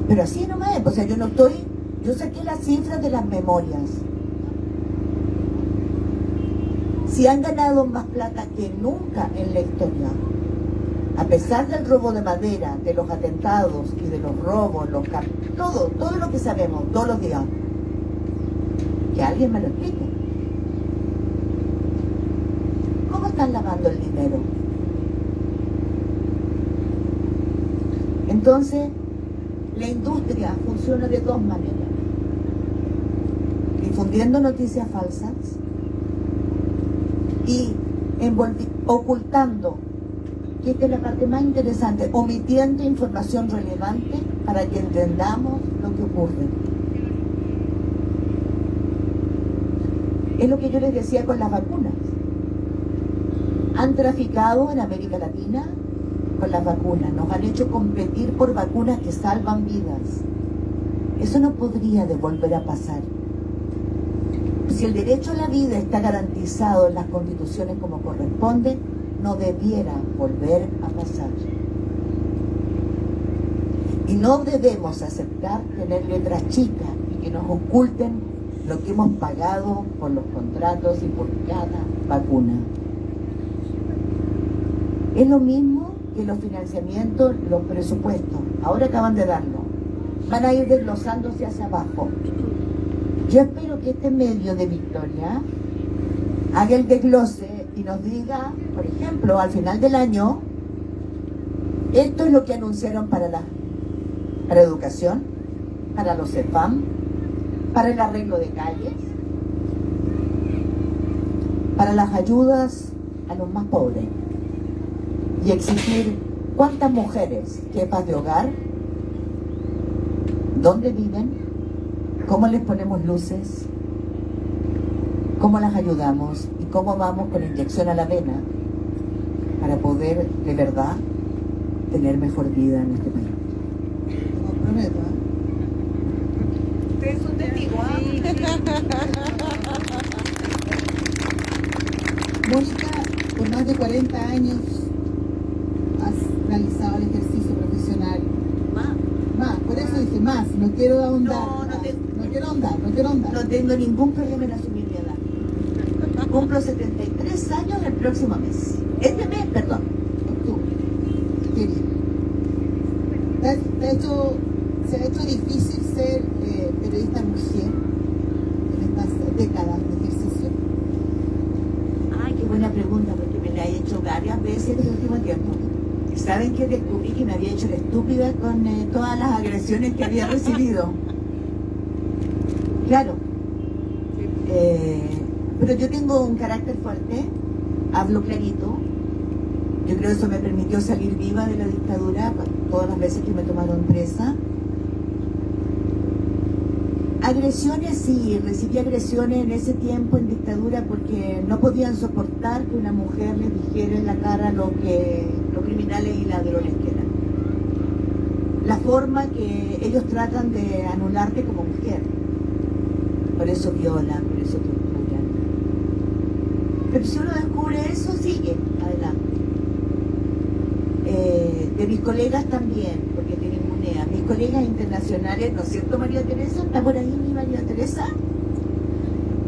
S3: Pero así nomás es, o sea, yo saqué las cifras de las memorias. Si han ganado más plata que nunca en la historia, a pesar del robo de madera, de los atentados y de los robos, todo lo que sabemos todos los días, que alguien me lo explique. ¿Cómo están lavando el dinero? Entonces, la industria funciona de dos maneras: difundiendo noticias falsas y ocultando, que esta es la parte más interesante, omitiendo información relevante para que entendamos lo que ocurre. ocurre. Es lo que yo les decía con las vacunas. Han traficado en América Latina con las vacunas, nos han hecho competir por vacunas que salvan vidas. Eso no podría volver a pasar. Si el derecho a la vida está garantizado en las constituciones como corresponde, no debiera volver a pasar. Y no debemos aceptar tener letras chicas y que nos oculten lo que hemos pagado por los contratos y por cada vacuna. Es lo mismo que los financiamientos, los presupuestos. Ahora acaban de darlo. Van a ir desglosándose hacia abajo. Yo espero que este medio de Victoria haga el desglose y nos diga, por ejemplo, al final del año, esto es lo que anunciaron para educación, para los CEFAM, para el arreglo de calles, para las ayudas a los más pobres, y exigir cuántas mujeres jefas de hogar, dónde viven, cómo les ponemos luces, cómo las ayudamos y cómo vamos con inyección a la vena para poder de verdad tener mejor vida en este país.
S2: Lo comprometo, ¿eh?
S3: Ustedes son testigos,
S2: Mónica, por más de 40 años has realizado el ejercicio profesional. Más, por eso dije más, no quiero ahondar. No quiero ahondar.
S3: No tengo ningún problema en asumir mi edad. Cumplo 73 años el próximo mes. Este mes, perdón.
S2: Octubre. Qué bien. ¿Se ha hecho difícil ser periodista mujer en estas décadas de ejercicio?
S3: Ay, qué buena pregunta, porque me la he hecho varias veces en el último tiempo. ¿Y saben que descubrí que me había hecho la estúpida con todas las agresiones que había recibido? Claro. Pero yo tengo un carácter fuerte, hablo clarito. Yo creo que eso me permitió salir viva de la dictadura todas las veces que me tomaron presa. Agresiones, sí, recibí agresiones en ese tiempo en dictadura porque no podían soportar que una mujer les dijera en la cara lo que los criminales y ladrones que eran. La forma que ellos tratan de anularte como mujer. Por eso violan, por eso torturan. Pero si uno descubre eso, sigue adelante. De mis colegas también, porque te ningunea. Mis colegas internacionales, ¿no es cierto, María Teresa? ¿Está por ahí mi María Teresa?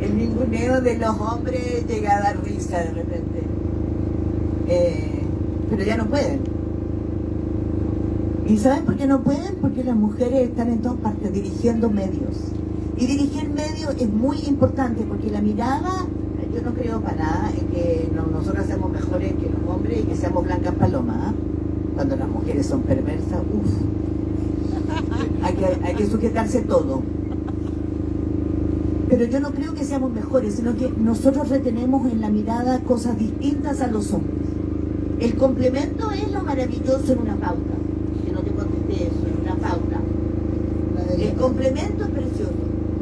S3: El ninguneo de los hombres llega a dar risa de repente. Pero ya no pueden. ¿Y saben por qué no pueden? Porque las mujeres están en todas partes dirigiendo medios. Y dirigir medios es muy importante porque la mirada, yo no creo para nada en que nosotros seamos mejores que los hombres y que seamos blancas palomas. ¿Eh? Cuando las mujeres son perversas, hay que sujetarse todo. Pero yo no creo que seamos mejores, sino que nosotros retenemos en la mirada cosas distintas a los hombres. El complemento es lo maravilloso en una pauta. Que no te contesté eso, en una pauta. El complemento es precioso.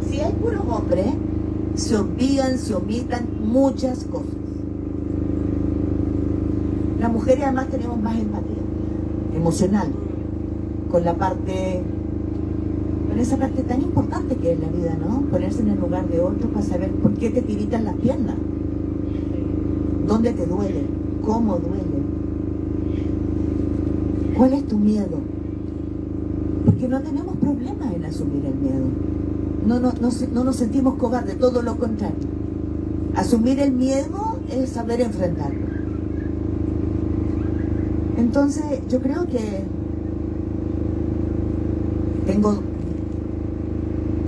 S3: Si hay puros hombres, se olvidan, se omitan muchas cosas. Las mujeres además tenemos más empatía emocional con esa parte tan importante que es la vida, ¿no? Ponerse en el lugar de otro para saber por qué te tiritan las piernas, dónde te duele, cómo duele, cuál es tu miedo, porque no tenemos problemas en asumir el miedo. No nos sentimos cobardes, todo lo contrario. Asumir el miedo es saber enfrentarlo. Entonces, yo creo que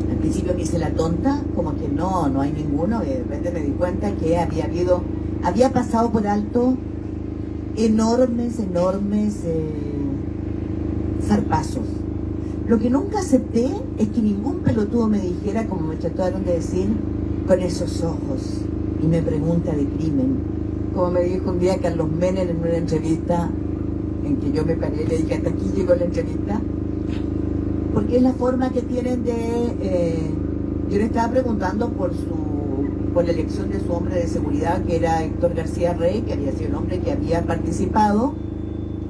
S3: al principio me hice la tonta, como que no hay ninguno, y de repente me di cuenta que había pasado por alto enormes zarpazos. Lo que nunca acepté es que ningún pelotudo me dijera, como me trataron de decir, con esos ojos, y me pregunta de crimen. Como me dijo un día Carlos Menem en una entrevista, en que yo me paré y le dije, hasta aquí llegó la entrevista. porque es la forma que tienen yo le estaba preguntando por la elección de su hombre de seguridad, que era Héctor García Rey, que había sido el hombre que había participado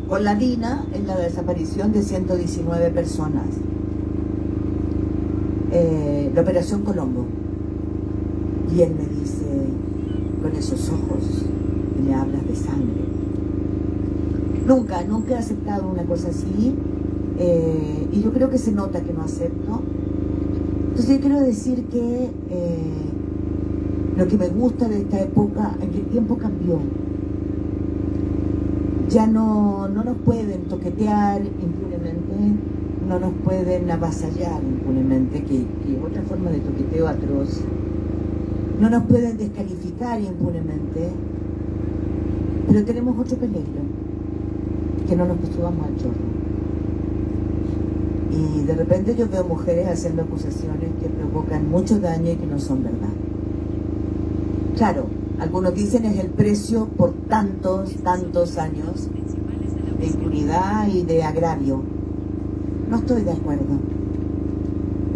S3: con la DINA en la desaparición de 119 personas. La Operación Colombo. Y él me dice, con esos ojos, y me hablas de sangre. Nunca he aceptado una cosa así, y yo creo que se nota que no acepto. Entonces yo quiero decir que lo que me gusta de esta época, en que el tiempo cambió. Ya no nos pueden toquetear impunemente, no nos pueden avasallar impunemente, que es otra forma de toqueteo atroz. No nos pueden descalificar impunemente, pero tenemos otro peligro, que no nos subamos al chorro. Y de repente yo veo mujeres haciendo acusaciones que provocan mucho daño y que no son verdad. Claro, algunos dicen es el precio por tantos años de impunidad y de agravio. No estoy de acuerdo.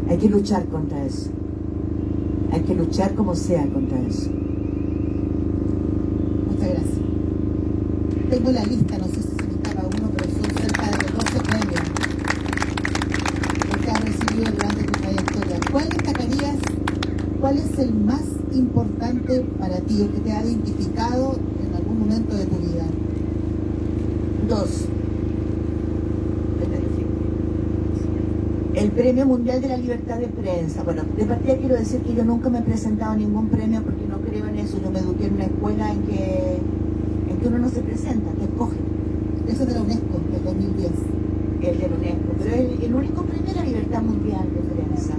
S3: Hay que luchar contra eso. Hay que luchar como sea contra eso.
S2: Muchas gracias. Tengo la lista, no sé si se me escapa uno, pero son cerca de 12 premios que has recibido durante tu trayectoria. ¿Cuál destacarías? ¿Cuál es el más importante para ti o que te ha identificado en algún momento de tu vida?
S3: Dos. El Premio Mundial de la Libertad de Prensa. Bueno, de partida quiero decir que yo nunca me he presentado a ningún premio porque no creo en eso. Yo me eduqué en una escuela en que uno no se presenta, te escogen.
S2: Eso es de la UNESCO, del 2010.
S3: El de la UNESCO, pero es el único premio de la libertad mundial de prensa.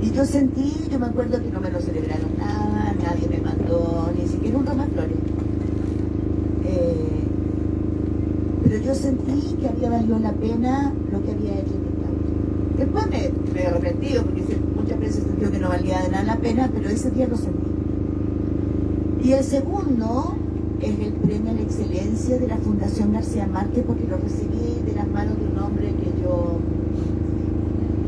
S3: Y yo sentí, yo me acuerdo que no me lo celebraron nada, nadie me mandó ni siquiera un ramo de flores. Pero yo sentí que había valido la pena lo que había hecho en mi causa. Después me he arrepentido porque muchas veces sentí que no valía de nada la pena, pero ese día lo sentí. Y el segundo es el premio a la excelencia de la Fundación García Márquez, porque lo recibí de las manos de un hombre que yo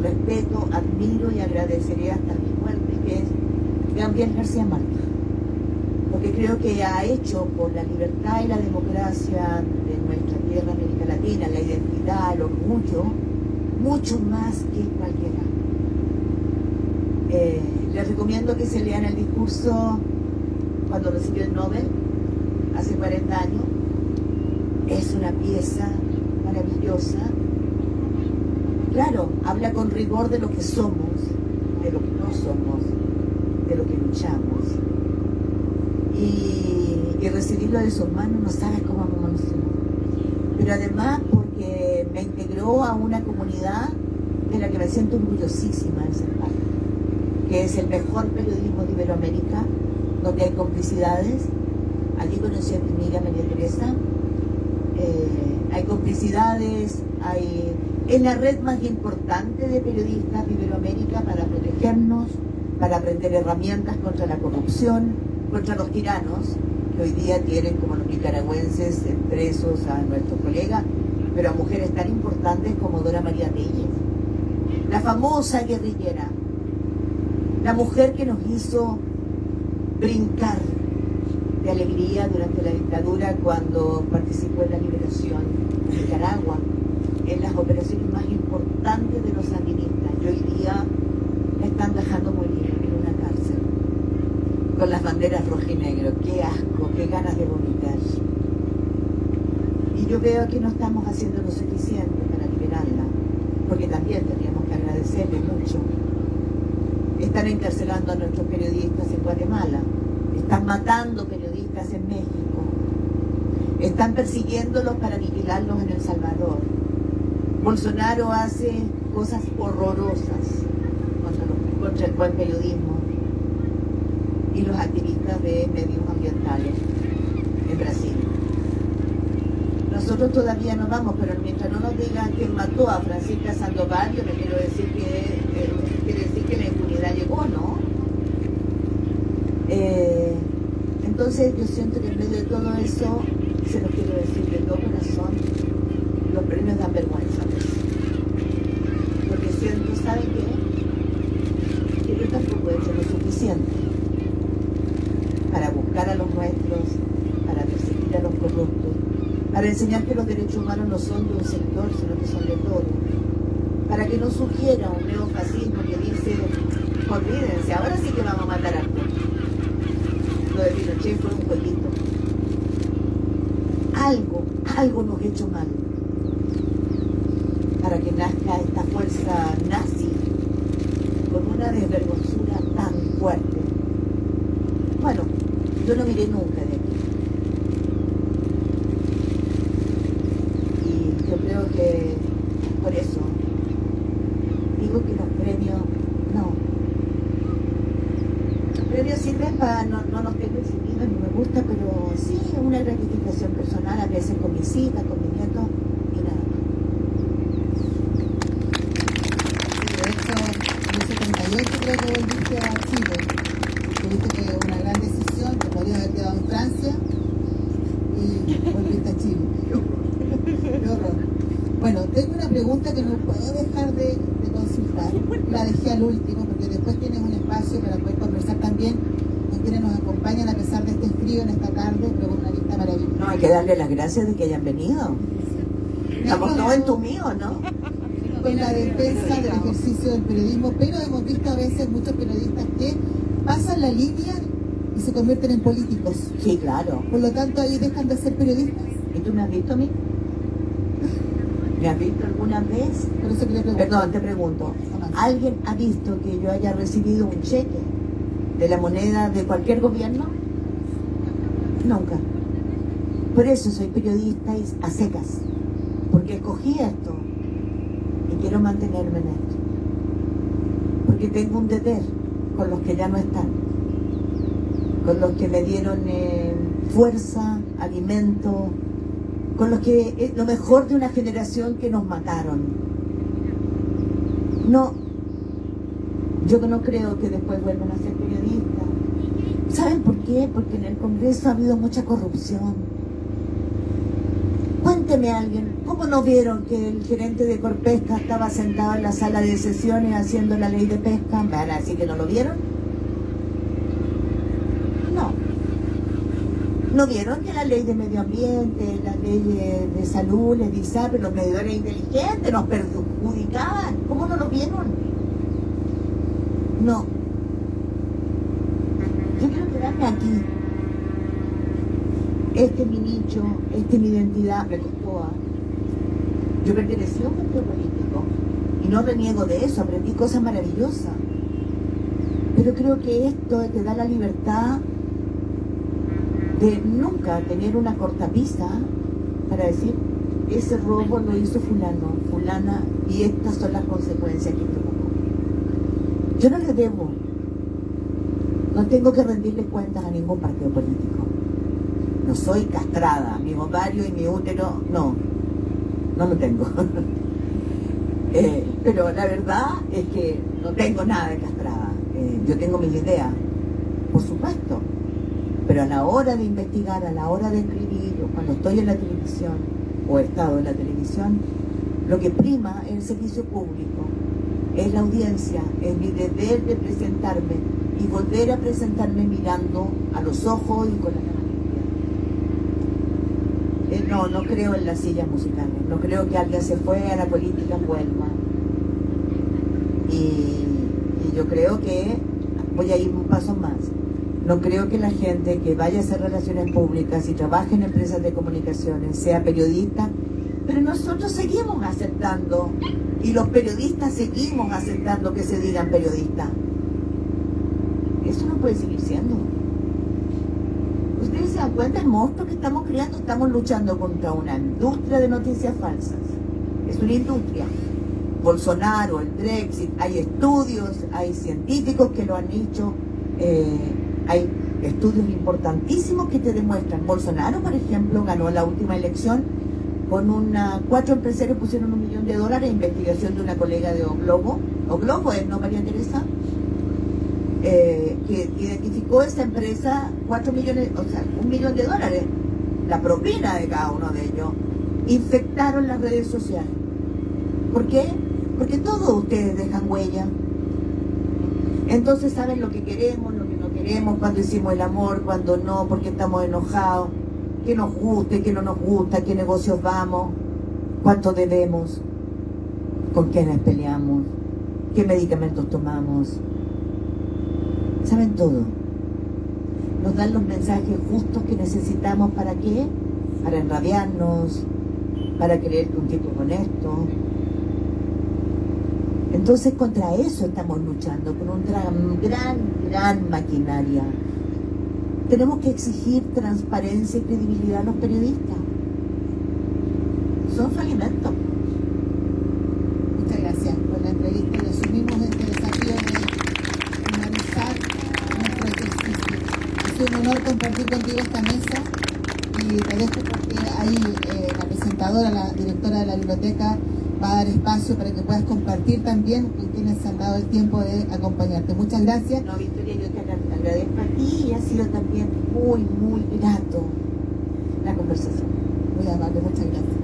S3: respeto, admiro y agradeceré hasta mi muerte, que es Gabriel García Márquez. Porque creo que ha hecho por la libertad y la democracia de nuestra tierra, América Latina, la identidad, el orgullo, mucho más que cualquiera. Les recomiendo que se lean el discurso cuando recibió el Nobel, hace 40 años. Es una pieza maravillosa. Claro, habla con rigor de lo que somos, de lo que no somos, de lo que luchamos. Y recibirlo de sus manos, no sabes cómo me emocionó. Pero además porque me integró a una comunidad de la que me siento orgullosísima de ser parte, que es el mejor periodismo de Iberoamérica, donde hay complicidades. Allí conocí a mi amiga María Teresa. Hay complicidades, es la red más importante de periodistas de Iberoamérica para protegernos, para aprender herramientas contra la corrupción, contra los tiranos, que hoy día tienen como los nicaragüenses presos a nuestros colegas, pero a mujeres tan importantes como Dora María Tellez, la famosa guerrillera, la mujer que nos hizo brincar de alegría durante la dictadura cuando participó en la liberación de Nicaragua, en las operaciones más importantes de los sandinistas, y hoy día la están dejando morir en una cárcel con las banderas rojo y negro. Qué asco, qué ganas de vomitar. Y yo veo que no estamos haciendo lo suficiente para liberarla, porque también tendríamos que agradecerle mucho. Están encarcelando a nuestros periodistas en Guatemala, están matando periodistas en México, están persiguiéndolos para aniquilarlos en El Salvador. Bolsonaro hace cosas horrorosas contra el buen periodismo y los activistas de medios ambientales en Brasil. Nosotros todavía no vamos, pero mientras no nos digan quién mató a Francisca Sandoval, yo me quiero decir que la impunidad llegó, ¿no? Entonces yo siento que en medio de todo eso, se lo quiero decir de todo corazón, los premios dan vergüenza. Porque siento, ¿saben qué? Que yo tampoco he hecho lo suficiente para buscar a los nuestros, para perseguir a los corruptos, para enseñar que los derechos humanos no son de un sector, sino que son de todos, para que no surgiera un neofascismo que dice, olvídense, ahora sí que vamos a matar a todos. Lo de Pinochet fue un jueguito. Algo nos ha hecho mal para que nazca esta fuerza nazi con una desvergonzura tan fuerte. Bueno, yo no miré nunca de aquí. Y yo creo que por eso digo que los premios, no. Los premios sirven para, no nos tengo exhibidos ni me gusta, pero sí una gratificación personal, a veces con mis hijas, con mis nietos y nada más.
S2: De hecho, en el 78 creo que volviste a Chile. Tuviste que una gran decisión, te podrías haber quedado en Francia y volviste a Chile. Qué horror. Bueno, tengo una pregunta que no puedo dejar de consultar. La dejé al último porque después tienes un espacio para poder conversar también con quienes nos acompañan a pesar de este frío en esta tarde, pero con una lista maravillosa.
S3: No, hay que darle las gracias de que hayan venido. Estamos todos entumidos, ¿no?
S2: Con la defensa del ejercicio del periodismo, pero hemos visto a veces muchos periodistas que pasan la línea y se convierten en políticos.
S3: Sí, claro.
S2: Por lo tanto, ahí dejan de ser periodistas.
S3: ¿Y tú me has visto a mí? ¿Me has visto alguna vez?
S2: Por eso que le pregunto.
S3: Perdón, te pregunto. ¿Alguien ha visto que yo haya recibido un cheque de la moneda de cualquier gobierno? Nunca. Por eso soy periodista y a secas. Porque escogí esto y quiero mantenerme en esto. Porque tengo un deber con los que ya no están. Con los que me dieron fuerza, alimento, con los que lo mejor de una generación que nos mataron. No, yo no creo que después vuelvan a ser periodistas. ¿Saben por qué? Porque en el Congreso ha habido mucha corrupción. Cuénteme a alguien, ¿cómo no vieron que el gerente de Corpesca estaba sentado en la sala de sesiones haciendo la ley de pesca? ¿Me van a decir que no lo vieron? No. ¿No vieron que la ley de medio ambiente, la ley de salud, les dice, pero los medidores inteligentes nos perjudicaban? ¿Cómo no lo vieron? No. Yo quiero quedarme aquí. Este es mi nicho, esta es mi identidad, me costó. Yo pertenecí a un partido político y no reniego de eso, aprendí cosas maravillosas. Pero creo que esto te da la libertad de nunca tener una cortapisa para decir, ese robo lo hizo fulano, fulana, y estas son las consecuencias que provocó. Yo no le debo, no tengo que rendirle cuentas a ningún partido político. No soy castrada, mi ovario y mi útero, no lo tengo. Pero la verdad es que no tengo nada de castrada. Yo tengo mis ideas, por supuesto. Pero a la hora de investigar, a la hora de escribir, o cuando estoy en la televisión, o he estado en la televisión, lo que prima es el servicio público, es la audiencia, es mi deber de presentarme y volver a presentarme mirando a los ojos y con la cara limpia. No creo en las sillas musicales, no creo que alguien se fue a la política vuelva. Y yo creo que voy a ir un paso más. No creo que la gente que vaya a hacer relaciones públicas y trabaje en empresas de comunicaciones sea periodista, pero nosotros seguimos aceptando y los periodistas seguimos aceptando que se digan periodistas. Eso no puede seguir siendo. Ustedes se dan cuenta del monstruo que estamos creando. Estamos luchando contra una industria de noticias falsas. Es una industria. Bolsonaro, el Brexit, hay estudios, hay científicos que lo han dicho. Hay estudios importantísimos que te demuestran. Bolsonaro, por ejemplo, ganó la última elección con 4 empresarios pusieron $1 millón de investigación de una colega de Oglobo es, ¿no, María Teresa? Que identificó esa empresa 4 millones, o sea, $1 millón, la propina de cada uno de ellos. infectaron las redes sociales. ¿Por qué? Porque todos ustedes dejan huella. Entonces saben lo que queremos, lo que no queremos, cuando hicimos el amor, cuando no, porque estamos enojados, qué nos gusta y qué no nos gusta, qué negocios vamos, cuánto debemos, con quiénes peleamos, qué medicamentos tomamos. Saben todo. Nos dan los mensajes justos que necesitamos. ¿Para qué? Para enrabiarnos, para creer que un tipo es honesto. Entonces contra eso estamos luchando, con una gran maquinaria. Tenemos que exigir transparencia y credibilidad a los periodistas. Son su alimento.
S2: Muchas gracias por la entrevista y asumimos este desafío de finalizar nuestro ejercicio. Ha sido un honor compartir contigo esta mesa y te dejo porque ahí la presentadora, la directora de la biblioteca va a dar espacio para que puedas compartir también con quienes se han dado el tiempo de acompañarte. Muchas gracias.
S3: No, Victoria, yo te agradezco a ti y ha sido también muy grato la conversación.
S2: Muy amable, muchas gracias.